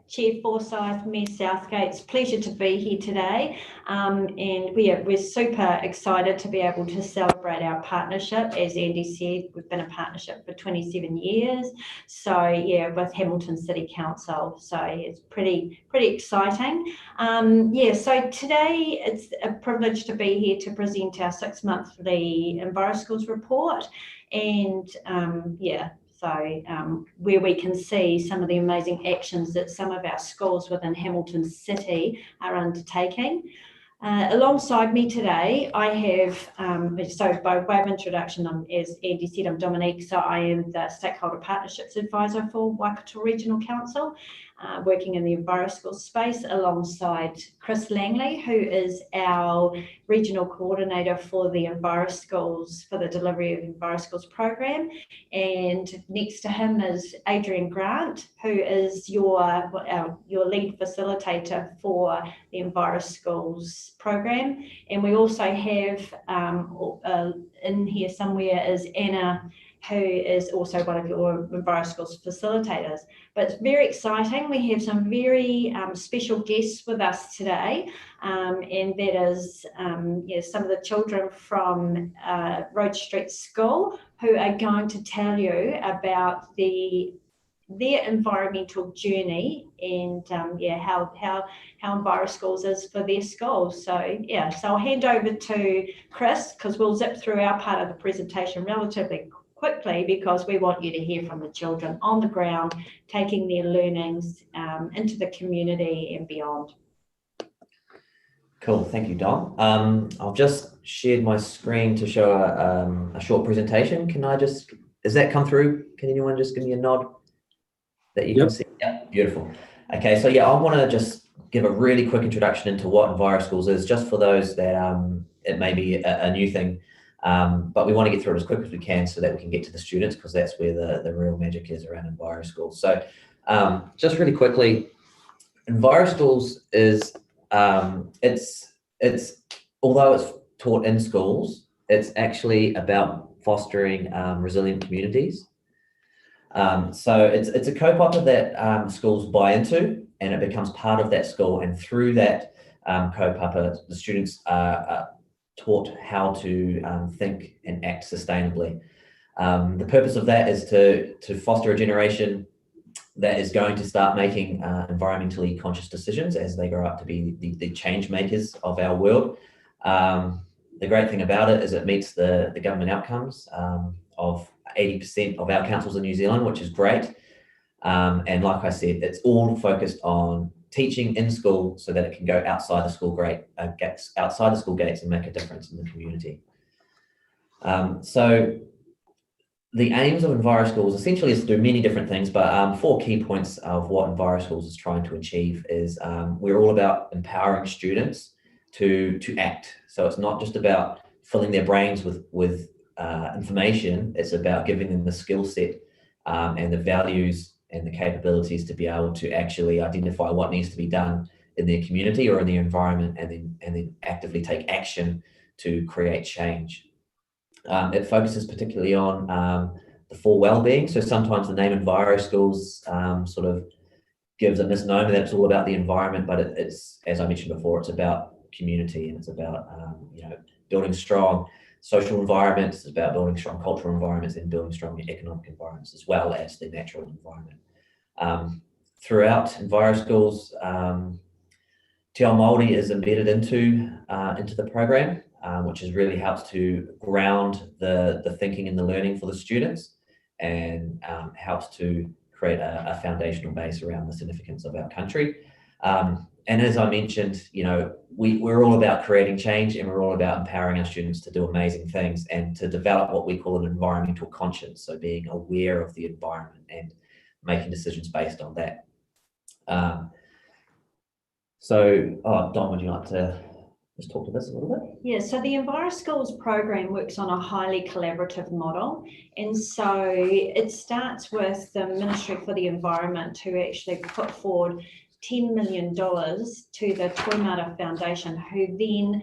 Chair Forsyth, Mayor Southgate, it's a pleasure to be here today, and we're super excited to be able to celebrate our partnership. As Andy said, we've been a partnership for 27 years, so yeah, with Hamilton City Council, so it's pretty exciting. So today it's a privilege to be here to present our 6-monthly Enviro Schools report, and where we can see some of the amazing actions that some of our schools within Hamilton City are undertaking. Alongside me today, I have, so by way of introduction, as Andy said, I'm Dominique, so I am the Stakeholder Partnerships Advisor for Waikato Regional Council, working in the Enviro Schools space alongside Chris Langley, who is our Regional Coordinator for the Enviro Schools, for the delivery of the Enviro Schools program. And next to him is Adrian Grant, who is your lead facilitator for the Enviro Schools program. And we also have in here somewhere is Anna, who is also one of your Enviro Schools facilitators. But it's very exciting. We have some very special guests with us today, and that is some of the children from Road Street School, who are going to tell you about their environmental journey and how Enviro Schools is for their schools. So I'll hand over to Chris, because we'll zip through our part of the presentation relatively quickly, because we want you to hear from the children on the ground, taking their learnings into the community and beyond. Cool, thank you, Dom. I've just shared my screen to show a short presentation. Has that come through? Can anyone just give me a nod that you can see? Yeah, beautiful. Okay, so I want to just give a really quick introduction into what Enviro Schools is, just for those that it may be a new thing. But we want to get through it as quick as we can so that we can get to the students, because that's where the real magic is around Enviro Schools. So just really quickly, Enviro Schools is, it's although it's taught in schools, it's actually about fostering resilient communities. So it's a kaupapa that schools buy into, and it becomes part of that school, and through that kaupapa, the students are taught how to think and act sustainably. The purpose of that is to foster a generation that is going to start making environmentally conscious decisions as they grow up to be the change makers of our world. The great thing about it is it meets the government outcomes of 80% of our councils in New Zealand, which is great. And like I said, it's all focused on teaching in school so that it can go outside the school outside the school gates and make a difference in the community. So the aims of Enviro Schools essentially is to do many different things, but 4 key points of what Enviro Schools is trying to achieve is we're all about empowering students to act. So it's not just about filling their brains with information, it's about giving them the skill set and the values and the capabilities to be able to actually identify what needs to be done in their community or in the environment, and then actively take action to create change. It focuses particularly on the 4 well-being. So sometimes the name Enviro Schools sort of gives a misnomer that it's all about the environment, but it's, as I mentioned before, it's about community, and it's about building strong social environments, it's about building strong cultural environments, and building strong economic environments as well as the natural environment. Throughout Enviro Schools, Te Ao Māori is embedded into the program, which has really helped to ground the thinking and the learning for the students, and helps to create a foundational base around the significance of our country. And as I mentioned, we're all about creating change, and we're all about empowering our students to do amazing things and to develop what we call an environmental conscience. So being aware of the environment and making decisions based on that. Don, would you like to just talk to this a little bit? Yeah, so the Enviro Schools program works on a highly collaborative model. And so it starts with the Ministry for the Environment, who actually put forward $10 million to the Toimata Foundation, who then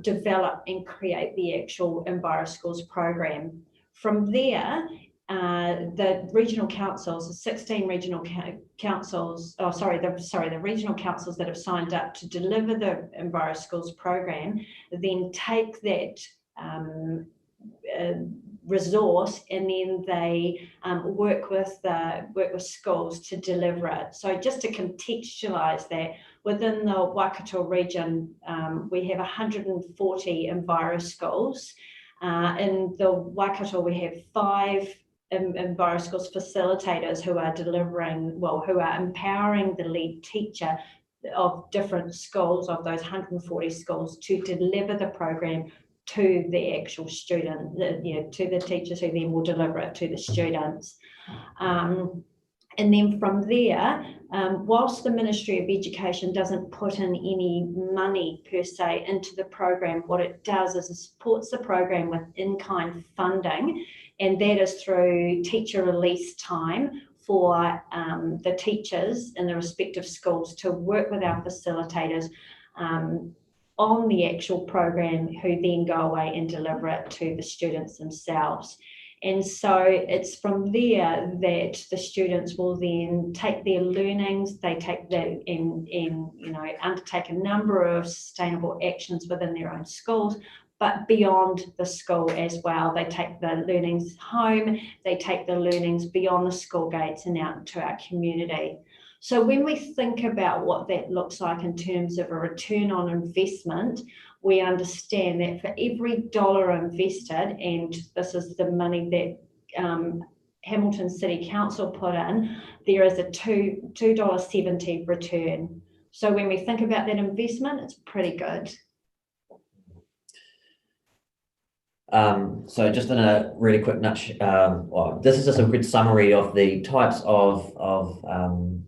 develop and create the actual Enviro Schools program. From there, the regional councils, the 16 regional councils, the regional councils that have signed up to deliver the Enviro Schools program, then take that resource, and then they work with schools to deliver it. So just to contextualise that, within the Waikato region, we have 140 Enviro Schools. In the Waikato, we have 5 Enviro Schools facilitators who are who are empowering the lead teacher of different schools, of those 140 schools, to deliver the program to the actual student, to the teachers who then will deliver it to the students. And then from there, whilst the Ministry of Education doesn't put in any money per se into the program, what it does is it supports the program with in-kind funding, and that is through teacher release time for the teachers in the respective schools to work with our facilitators on the actual program, who then go away and deliver it to the students themselves. And so it's from there that the students will then take their learnings, they take that and undertake a number of sustainable actions within their own schools, but beyond the school as well. They take the learnings home, they take the learnings beyond the school gates and out into our community. So when we think about what that looks like in terms of a return on investment, we understand that for every dollar invested, and this is the money that Hamilton City Council put in, there is a $2.70 return. So when we think about that investment, it's pretty good. So just in a really quick nutshell, this is just a good summary of the types of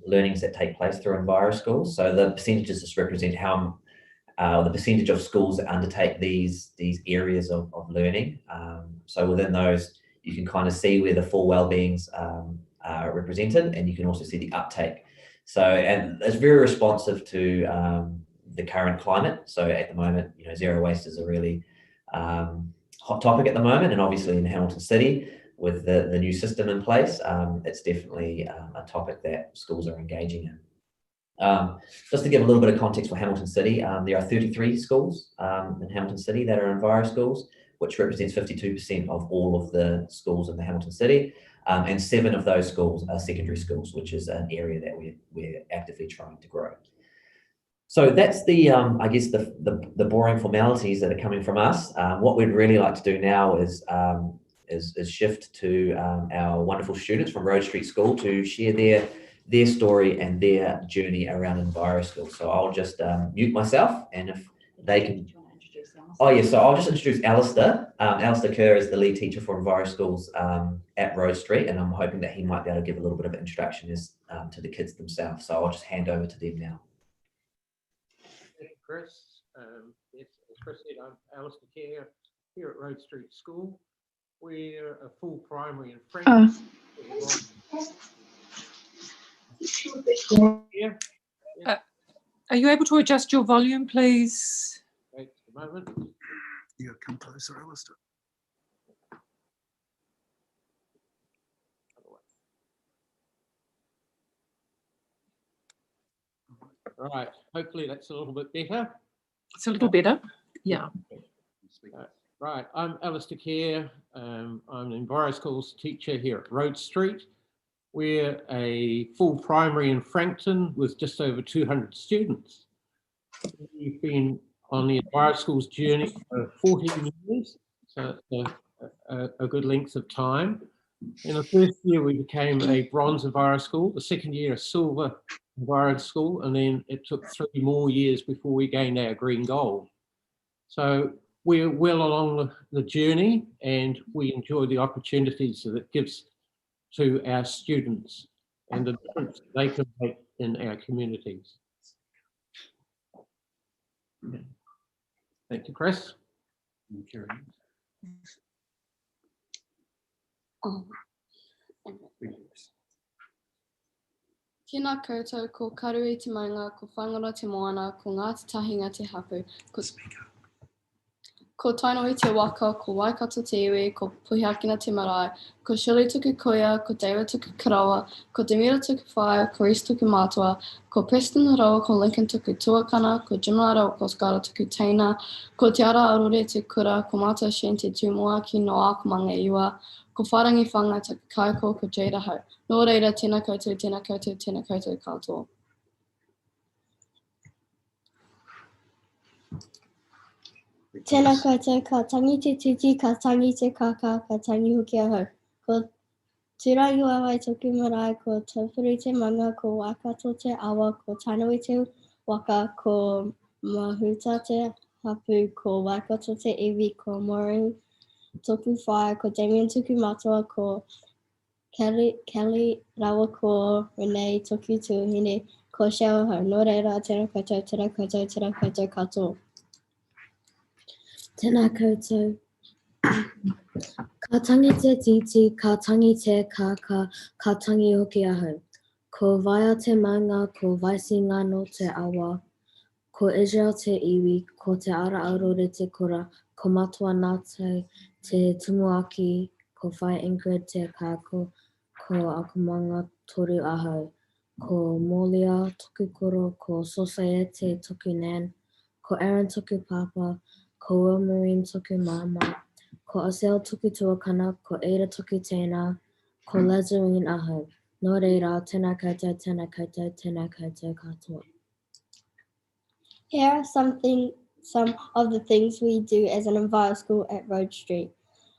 learnings that take place through Enviro Schools. So the percentages just represent how the percentage of schools that undertake these areas of learning. So within those, you can kind of see where the 4 well-beings are represented, and you can also see the uptake. So, and it's very responsive to the current climate. So at the moment, you know, zero waste is a really hot topic at the moment, and obviously in Hamilton City with the new system in place, it's definitely a topic that schools are engaging in. Just to give a little bit of context for Hamilton City, there are 33 schools in Hamilton City that are Enviro Schools, which represents 52% of all of the schools in the Hamilton City. And 7 of those schools are secondary schools, which is an area that we're actively trying to grow. So that's the, I guess, the boring formalities that are coming from us. What we'd really like to do now is shift to our wonderful students from Road Street School to share their story and their journey around Enviro Schools. So I'll just mute myself, and if they can. Oh yeah, so I'll just introduce Alistair. Alistair Kerr is the lead teacher for Enviro Schools at Road Street, and I'm hoping that he might be able to give a little bit of an introduction to the kids themselves. So I'll just hand over to them now. Thank you, Chris. Yes, as Chris said, I'm Alistair Kerr here at Road Street School. We're a full primary and French. Are you able to adjust your volume, please? Wait a moment. You gotta come closer, Alistair. All right, hopefully that's a little bit better. It's a little better, yeah. Right, I'm Alistair Kerr. I'm an Enviro Schools teacher here at Road Street. We're a full primary in Frankton with just over 200 students. We've been on the Enviro Schools journey for 14 years, so it's a good length of time. In the first year, we became a bronze Enviro School, the second year, a silver Enviro School, and then it took 3 more years before we gained our green gold. So we're well along the journey, and we enjoy the opportunities that it gives to our students and the difference they can make in our communities. Thank you, Chris. Tēnā koutou, ko karu i te maunga, ko whangaro te moana, ko ngā te tahinga te hapu. Ko taino i te waka, ko waikato te iwi, ko puhiakina te marae, ko Shirley tuku koia, ko David tuku karawa, ko Demira tuku whaia, ko Reese tuku mātua, ko Preston Haroa, ko Lincoln tuku tuakana, ko Jim Lara, ko Skara tuku teina, ko Te Ara Arore te kura, ko Mātua Shen te tūmoa ki noa ko manga iwa, ko Wharangi whanga tuku kaiko, ko Jada Ho. Nō reira, tēnā koutou, tēnā koutou, tēnā koutou katoa. Tēnā koutou, ka tangi te titi, ka tangi te kaka, ka tangi hoki ahau. Ko tūrangi wawai toku marae, ko taupuru te manga, ko waikato te awa, ko taino i te waka, ko mahuta te hapu, ko waikato te iwi, ko moru toku whaia, ko Damien tuku matua, ko Kelly rawa, ko Renee toku tuahine, ko Shao hau. Nō reira, tēnā koutou, tēnā koutou, tēnā koutou katoa. Tēnā koutou. Ka tangi te titi, ka tangi te kaka, ka tangi hoki ahau. Ko waia te maunga, ko waisi ngano te awa, ko Israel te iwi, ko te ara aurore te kura, ko matua nātai te tumuaki, ko whai Ingrid te kako, ko akumanga toru ahau, ko Molia toku koro, ko Sosae te toku nan, ko Aaron toku papa, ko Wilmarine toku mama, ko Asel toku tuakana, ko Ada toku tēnā, ko Lazarine ahau. Nō reira, tēnā koutou, tēnā koutou, tēnā koutou katoa. Here are some of the things we do as an Enviro School at Road Street.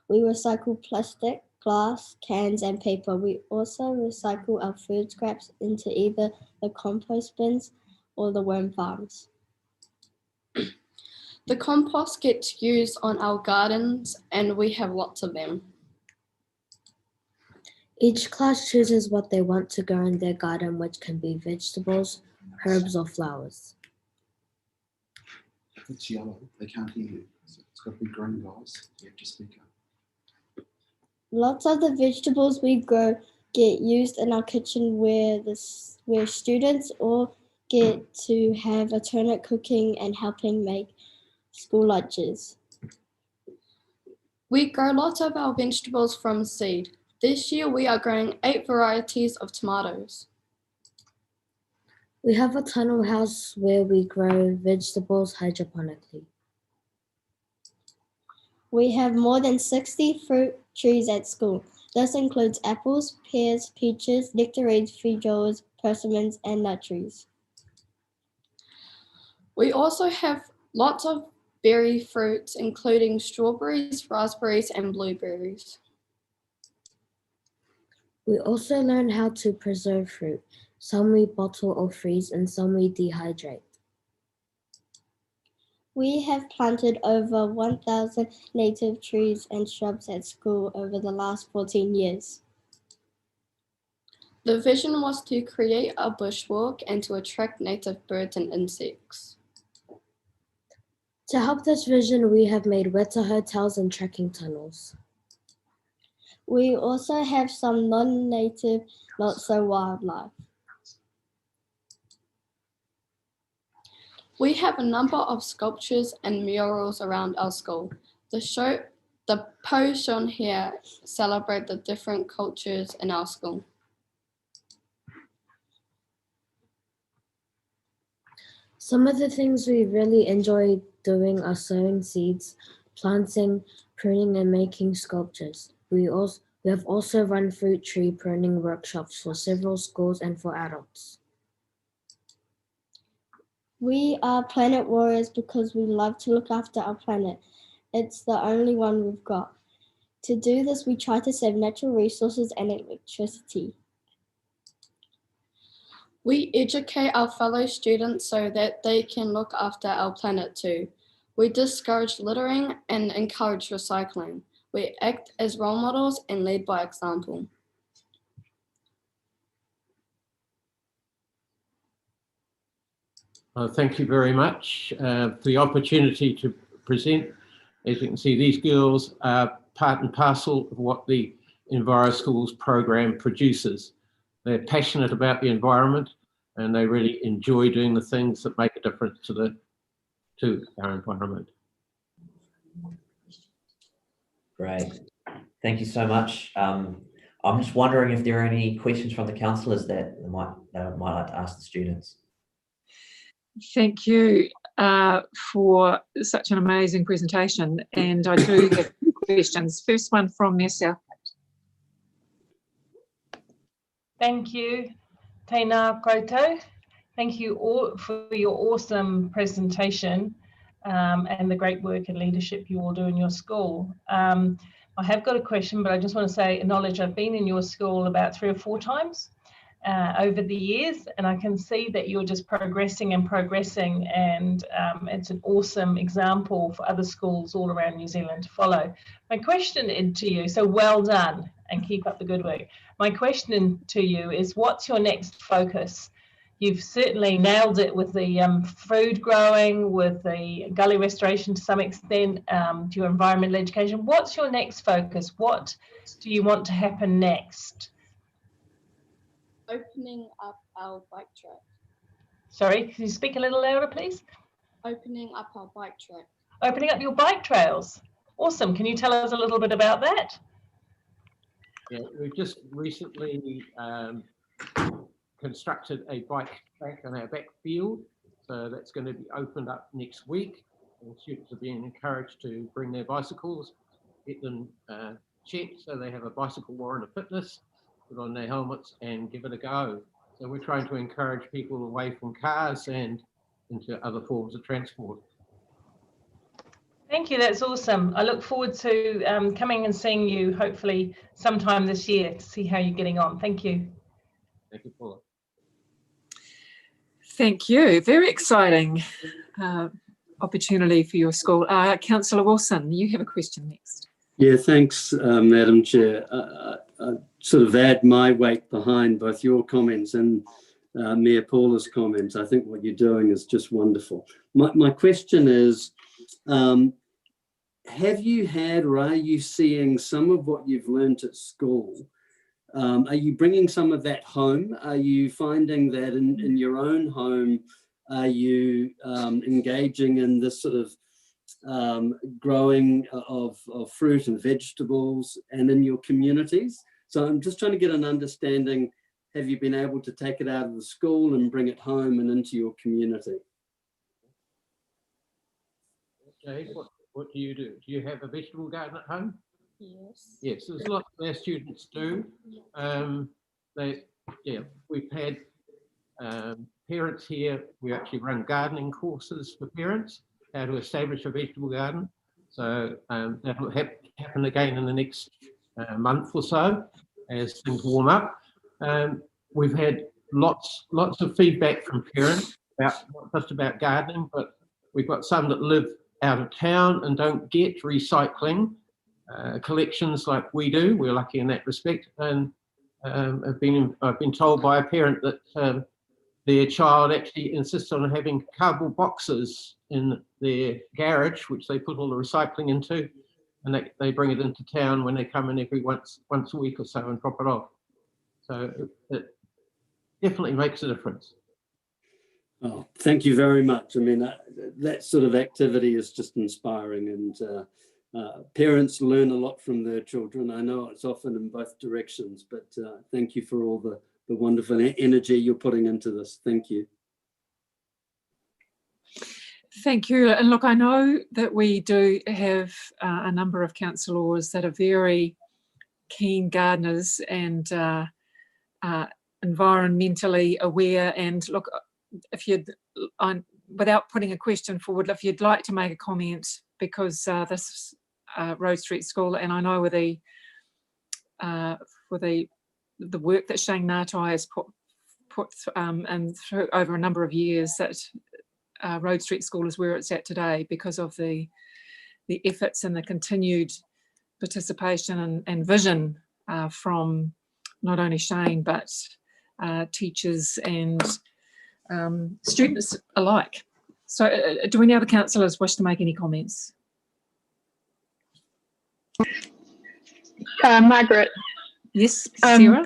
We recycle plastic, glass, cans and paper. We also recycle our food scraps into either the compost bins or the worm farms. The compost gets used on our gardens and we have lots of them. Each class chooses what they want to grow in their garden, which can be vegetables, herbs or flowers. If it's yellow, they can't hear you. So it's got to be green, guys. You have to speak up. Lots of the vegetables we grow get used in our kitchen where where students all get to have a turn at cooking and helping make school lunches. We grow lots of our vegetables from seed. This year we are growing 8 varieties of tomatoes. We have a tunnel house where we grow vegetables hydroponically. We have more than 60 fruit trees at school. This includes apples, pears, peaches, nectarines, feijoas, persimmons, and nut trees. We also have lots of berry fruits, including strawberries, raspberries, and blueberries. We also learn how to preserve fruit. Some we bottle or freeze, and some we dehydrate. We have planted over 1,000 native trees and shrubs at school over the last 14 years. The vision was to create a bushwalk and to attract native birds and insects. To help this vision, we have made winter hotels and trekking tunnels. We also have some non-native, not-so-wildlife. We have a number of sculptures and murals around our school. The pose shown here celebrate the different cultures in our school. Some of the things we really enjoy doing are sowing seeds, planting, pruning, and making sculptures. We have also run fruit tree pruning workshops for several schools and for adults. We are planet warriors because we love to look after our planet. It's the only one we've got. To do this, we try to save natural resources and electricity. We educate our fellow students so that they can look after our planet too. We discourage littering and encourage recycling. We act as role models and lead by example. Thank you very much for the opportunity to present. As you can see, these girls are part and parcel of what the Enviro Schools program produces. They're passionate about the environment and they really enjoy doing the things that make a difference to our environment. Great. Thank you so much. I'm just wondering if there are any questions from the councillors that they might like to ask the students. Thank you for such an amazing presentation, and I do have questions. First one from Nessa. Thank you, Tēnā koutou. Thank you all for your awesome presentation and the great work and leadership you all do in your school. I have got a question, but I just want to acknowledge I've been in your school about 3 or 4 times over the years, and I can see that you're just progressing and progressing, and it's an awesome example for other schools all around New Zealand to follow. My question to you, so well done and keep up the good work. My question to you is, what's your next focus? You've certainly nailed it with the food growing, with the gully restoration to some extent, your environmental education. What's your next focus? What do you want to happen next? Opening up our bike track. Sorry, can you speak a little louder, please? Opening up our bike track. Opening up your bike trails. Awesome. Can you tell us a little bit about that? Yeah, we've just recently constructed a bike track on our back field, so that's going to be opened up next week, and students are being encouraged to bring their bicycles, get them checked so they have a bicycle warrant of fitness, put on their helmets and give it a go. So we're trying to encourage people away from cars and into other forms of transport. Thank you, that's awesome. I look forward to coming and seeing you hopefully sometime this year to see how you're getting on. Thank you. Thank you, Paula. Thank you. Very exciting opportunity for your school. Councillor Wilson, you have a question next. Yeah, thanks, Madam Chair. I sort of add my weight behind both your comments and Mayor Paula's comments. I think what you're doing is just wonderful. My question is, have you had or are you seeing some of what you've learnt at school Are you bringing some of that home? Are you finding that in your own home, are you engaging in this sort of growing of fruit and vegetables and in your communities? So I'm just trying to get an understanding, have you been able to take it out of the school and bring it home and into your community? Jade, what do you do? Do you have a vegetable garden at home? Yes. Yes, there's lots of our students do. We've had parents here. We actually run gardening courses for parents, how to establish a vegetable garden. So that will happen again in the next month or so as things warm up. We've had lots of feedback from parents about not just about gardening, but we've got some that live out of town and don't get recycling collections like we do. We're lucky in that respect, and I've been told by a parent that their child actually insists on having cardboard boxes in their garage, which they put all the recycling into, and they bring it into town when they come in every once a week or so and drop it off. So it definitely makes a difference. Oh, thank you very much. I mean, that sort of activity is just inspiring, and parents learn a lot from their children. I know it's often in both directions, but thank you for all the wonderful energy you're putting into this. Thank you. Thank you. And look, I know that we do have a number of councillors that are very keen gardeners and environmentally aware. And look, if you'd, without putting a question forward, if you'd like to make a comment, because this Road Street School, and I know with the work that Shane Ngātai has put and through over a number of years, that Road Street School is where it's at today because of the efforts and the continued participation and vision from not only Shane but teachers and students alike. So do any other councillors wish to make any comments? Margaret. Yes, Sarah?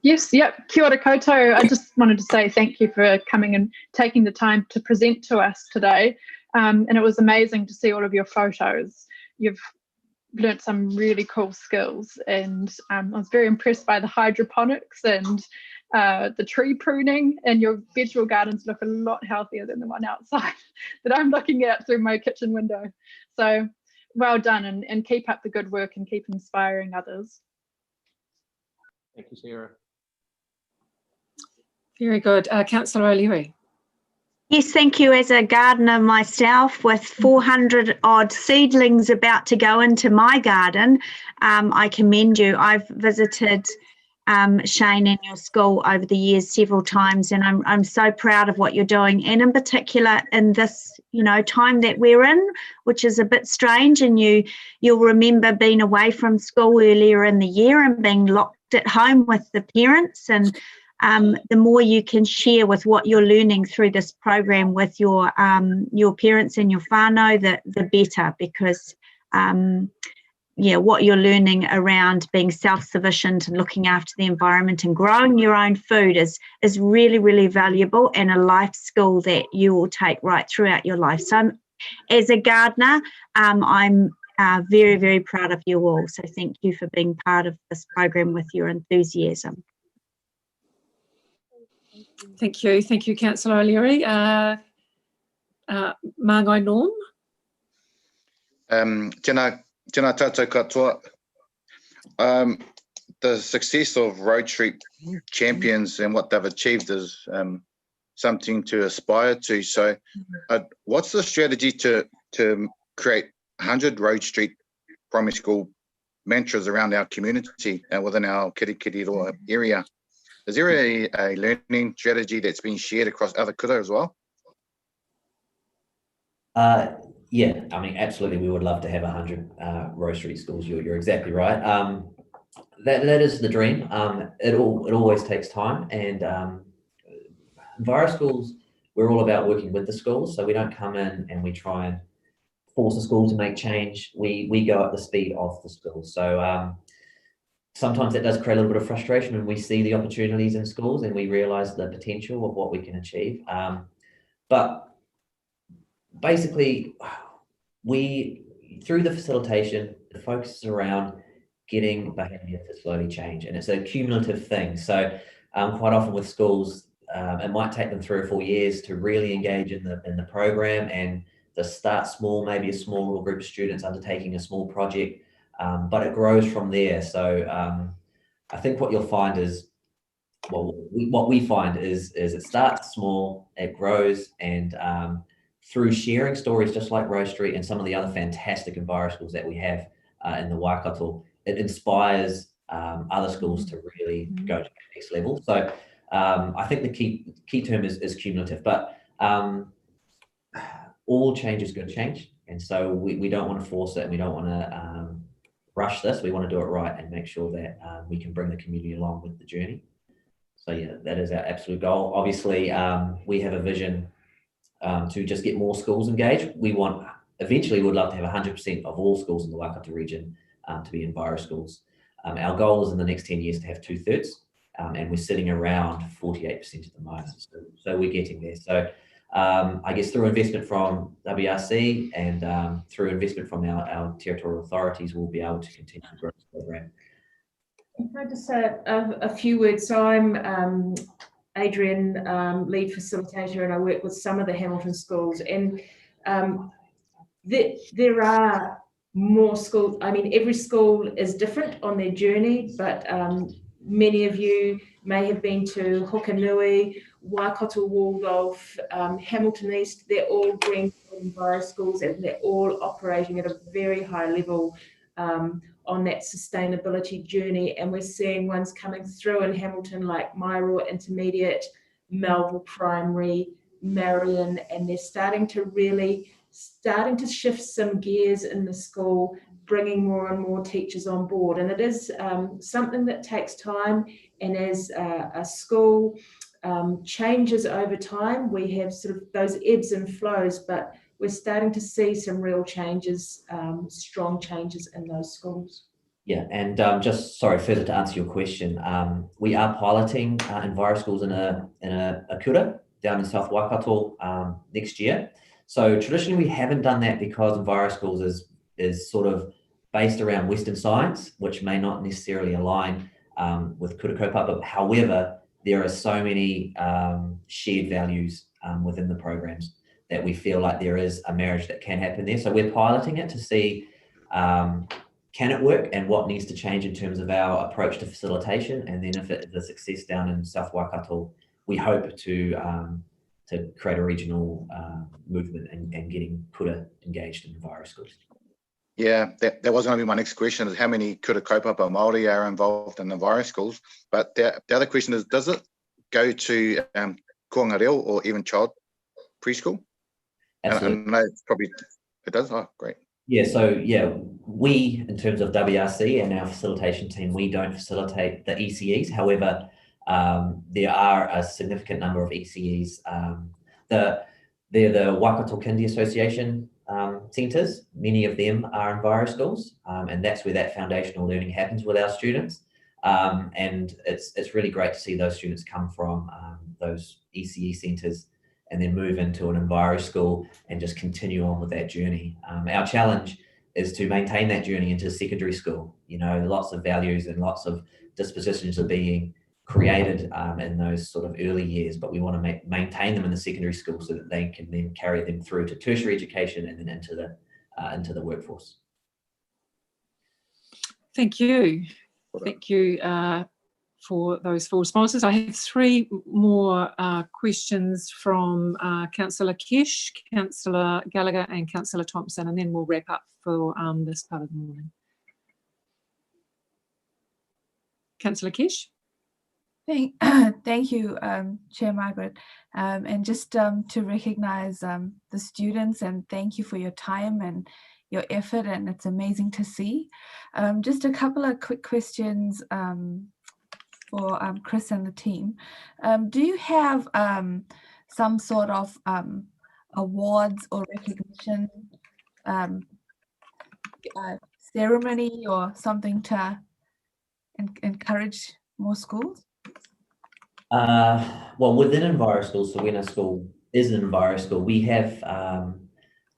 Yes, yep. Kia ora koutou. I just wanted to say thank you for coming and taking the time to present to us today. And it was amazing to see all of your photos. You've learnt some really cool skills, and I was very impressed by the hydroponics and the tree pruning, and your vegetable gardens look a lot healthier than the one outside that I'm looking at through my kitchen window. So well done, and keep up the good work and keep inspiring others. Thank you, Sarah. Very good. Councillor O'Leary. Yes, thank you. As a gardener myself, with 400 odd seedlings about to go into my garden, I commend you. I've visited Shane in your school over the years several times, and I'm so proud of what you're doing, and in particular in this time that we're in, which is a bit strange. And you'll remember being away from school earlier in the year and being locked at home with the parents, and the more you can share with what you're learning through this program with your parents and your whānau, the better, because what you're learning around being self-sufficient and looking after the environment and growing your own food is really, really valuable, and a life skill that you will take right throughout your life. So as a gardener, I'm very, very proud of you all. So thank you for being part of this program with your enthusiasm. Thank you. Thank you, Councillor O'Leary. Māngai Norm. Tēnā tātou katoa. The success of Road Street Champions and what they've achieved is something to aspire to. So what's the strategy to create 100 Road Street primary school mantras around our community and within our Kirikiriroa area? Is there a learning strategy that's been shared across other kura as well? Yeah, I mean, absolutely, we would love to have 100 Road Street schools. You're exactly right. That is the dream. It always takes time, and Enviro Schools, we're all about working with the schools. So we don't come in and we try and force a school to make change. We go at the speed of the school. So sometimes that does create a little bit of frustration when we see the opportunities in schools and we realise the potential of what we can achieve. But basically, through the facilitation, the focus is around getting behaviour to slowly change, and it's a cumulative thing. So quite often with schools, it might take them 3 or 4 years to really engage in the program and to start small, maybe a small little group of students undertaking a small project, but it grows from there. So I think what you'll find is, well, what we find is it starts small, it grows, and through sharing stories just like Rose Street and some of the other fantastic Enviro schools that we have in the Waikato, it inspires other schools to really go to the next level. So I think the key term is cumulative, but all change is good change. And so we don't want to force it, and we don't want to rush this. We want to do it right and make sure that we can bring the community along with the journey. So yeah, that is our absolute goal. Obviously, we have a vision to just get more schools engaged. Eventually we'd love to have 100% of all schools in the Waikato region to be Enviro schools. Our goal is in the next 10 years to have 2/3, and we're sitting around 48% at the moment. So we're getting there. So I guess through investment from WRC and through investment from our territorial authorities, we'll be able to continue to grow this program. Can I just say a few words? So I'm Adrian, lead facilitator, and I work with some of the Hamilton schools, and there are more schools. I mean, every school is different on their journey, but many of you may have been to Hokanui, Waikato Waldorf, Hamilton East. They're all greenfield Enviro schools, and they're all operating at a very high level on that sustainability journey. And we're seeing ones coming through in Hamilton like Mairua Intermediate, Melville Primary, Marion, and they're starting to shift some gears in the school, bringing more and more teachers on board. And it is something that takes time, and as a school changes over time, we have sort of those ebbs and flows, but we're starting to see some real changes, strong changes in those schools. Yeah, and just further to answer your question, we are piloting Enviro schools in a kura down in South Waikato next year. So traditionally we haven't done that because Enviro schools is sort of based around Western science, which may not necessarily align with kura kaupapa. However, there are so many shared values within the programs that we feel like there is a marriage that can happen there. So we're piloting it to see can it work and what needs to change in terms of our approach to facilitation. And then if it is a success down in South Waikato, we hope to create a regional movement and getting kura engaged in Enviro schools. Yeah, that was going to be my next question, is how many kura kaupapa Māori are involved in Enviro schools? But the other question is, does it go to Kuanga Reo or even child preschool? Absolutely. And I know it's probably, it does? Oh, great. Yeah, so yeah, we, in terms of WRC and our facilitation team, we don't facilitate the ECEs. However, there are a significant number of ECEs. They're the Waikato Kindy Association centres. Many of them are Enviro schools, and that's where that foundational learning happens with our students. And it's really great to see those students come from those ECE centres and then move into an Enviro school and just continue on with that journey. Our challenge is to maintain that journey into secondary school. You know, lots of values and lots of dispositions are being created in those sort of early years, but we want to maintain them in the secondary school so that they can then carry them through to tertiary education and then into the workforce. Thank you. Thank you for those full responses. I have 3 more questions from Councillor Kesh, Councillor Gallagher and Councillor Thompson, and then we'll wrap up for this part of the morning. Councillor Kesh. Thank you, Chair Margaret. And just to recognise the students, and thank you for your time and your effort, and it's amazing to see. Just a couple of quick questions for Chris and the team. Do you have some sort of awards or recognition ceremony or something to encourage more schools? Well, within Enviro Schools, so when a school is an Enviro School, we have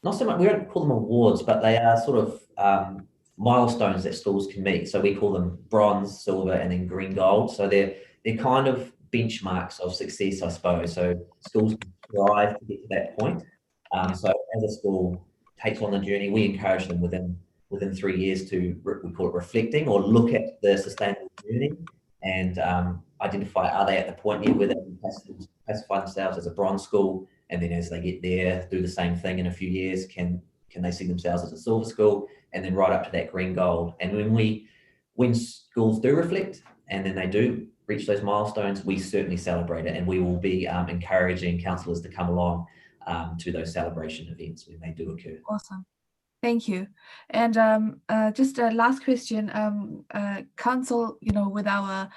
not so much, we don't call them awards, but they are sort of milestones that schools can meet. So we call them bronze, silver, and then green gold. So they're kind of benchmarks of success, I suppose. So schools can strive to get to that point. So as a school takes on the journey, we encourage them within 3 years to, we call it reflecting, or look at the sustainable journey and identify, are they at the point yet where they can classify themselves as a bronze school, and then as they get there, do the same thing in a few years, can they see themselves as a silver school, and then right up to that green gold. And when schools do reflect and then they do reach those milestones, we certainly celebrate it, and we will be encouraging councillors to come along to those celebration events when they do occur. Awesome. Thank you. And just a last question, council, with our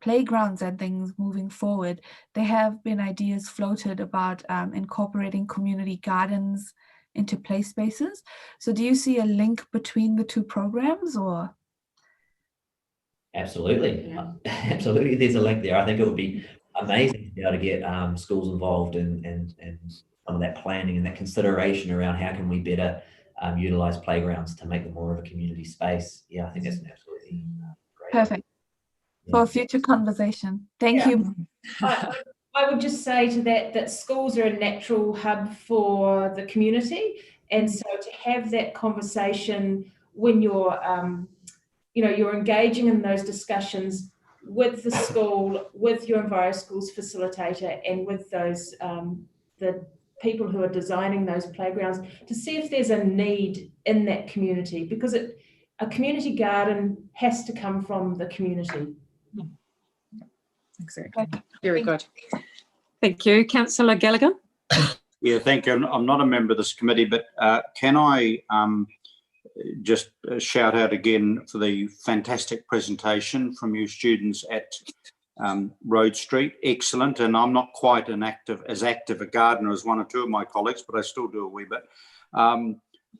playgrounds and things moving forward, there have been ideas floated about incorporating community gardens into play spaces. So do you see a link between the two programs, or? Absolutely. Yeah. Absolutely, there's a link there. I think it would be amazing to be able to get schools involved in some of that planning and that consideration around how can we better utilize playgrounds to make them more of a community space. Yeah, I think that's an absolutely great. Perfect. Yeah. For a future conversation. Thank you. I would just say to that schools are a natural hub for the community, and so to have that conversation when you're you're engaging in those discussions with the school, with your Enviro Schools facilitator, and with those the people who are designing those playgrounds, to see if there's a need in that community, because a community garden has to come from the community. Exactly. Very good. Thank you. Councillor Gallagher. Yeah, thank you. I'm not a member of this committee, but can I just shout out again for the fantastic presentation from you students at Road Street. Excellent. And I'm not quite as active a gardener as one or two of my colleagues, but I still do a wee bit.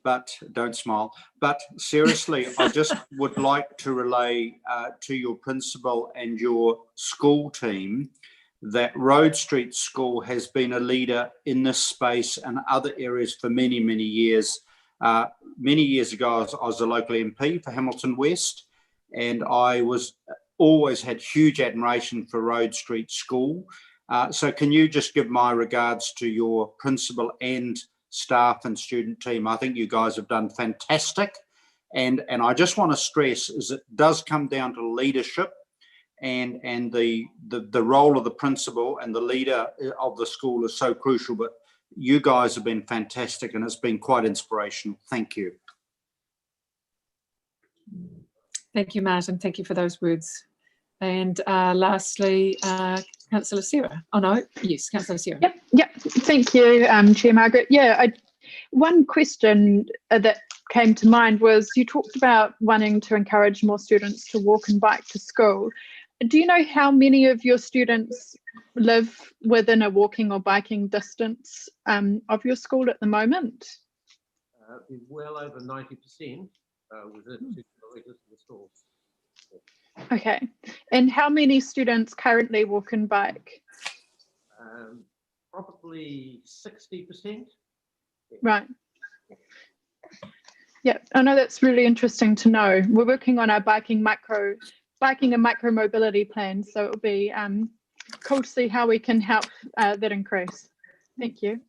But don't smile. But seriously, I just would like to relay to your principal and your school team that Road Street School has been a leader in this space and other areas for many, many years. Many years ago, I was a local MP for Hamilton West, and I always had huge admiration for Road Street School. So can you just give my regards to your principal and staff and student team? I think you guys have done fantastic. And I just want to stress is it does come down to leadership and the role of the principal and the leader of the school is so crucial. But you guys have been fantastic and it's been quite inspirational. Thank you. Thank you, Martin. Thank you for those words. And lastly, Councillor Sarah. Oh no, yes, Councillor Sarah. Yep. Thank you, Chair Margaret. Yeah, one question that came to mind was you talked about wanting to encourage more students to walk and bike to school. Do you know how many of your students live within a walking or biking distance of your school at the moment? Well over 90% within 2 kilometres of the school. Okay. And how many students currently walk and bike? Probably 60%. Right. Yeah, I know that's really interesting to know. We're working on our biking and micro mobility plan, so it'll be cool to see how we can help that increase. Thank you.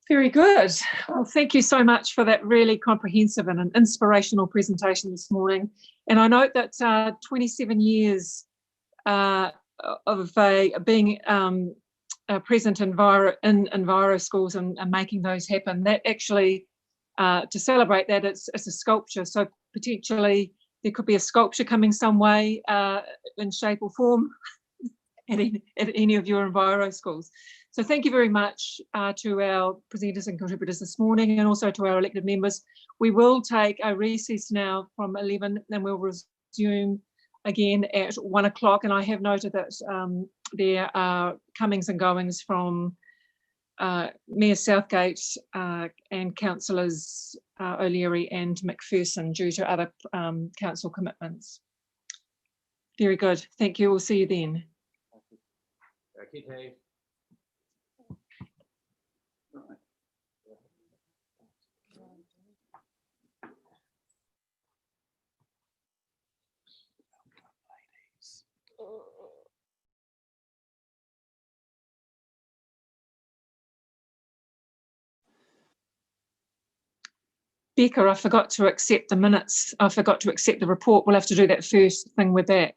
Very good. Well, thank you so much for that really comprehensive and an inspirational presentation this morning. And I note that 27 years of being present in Enviro Schools and making those happen, that actually, to celebrate that, it's a sculpture. So potentially there could be a sculpture coming some way in shape or form at any of your Enviro Schools. So thank you very much to our presenters and contributors this morning, and also to our elected members. We will take a recess now from 11, and we'll resume again at 1 o'clock. And I have noted that there are comings and goings from Mayor Southgate and councillors O'Leary and McPherson due to other council commitments. Very good. Thank you. We'll see you then. Okay. Becca, I forgot to accept the minutes. I forgot to accept the report. We'll have to do that first thing with that.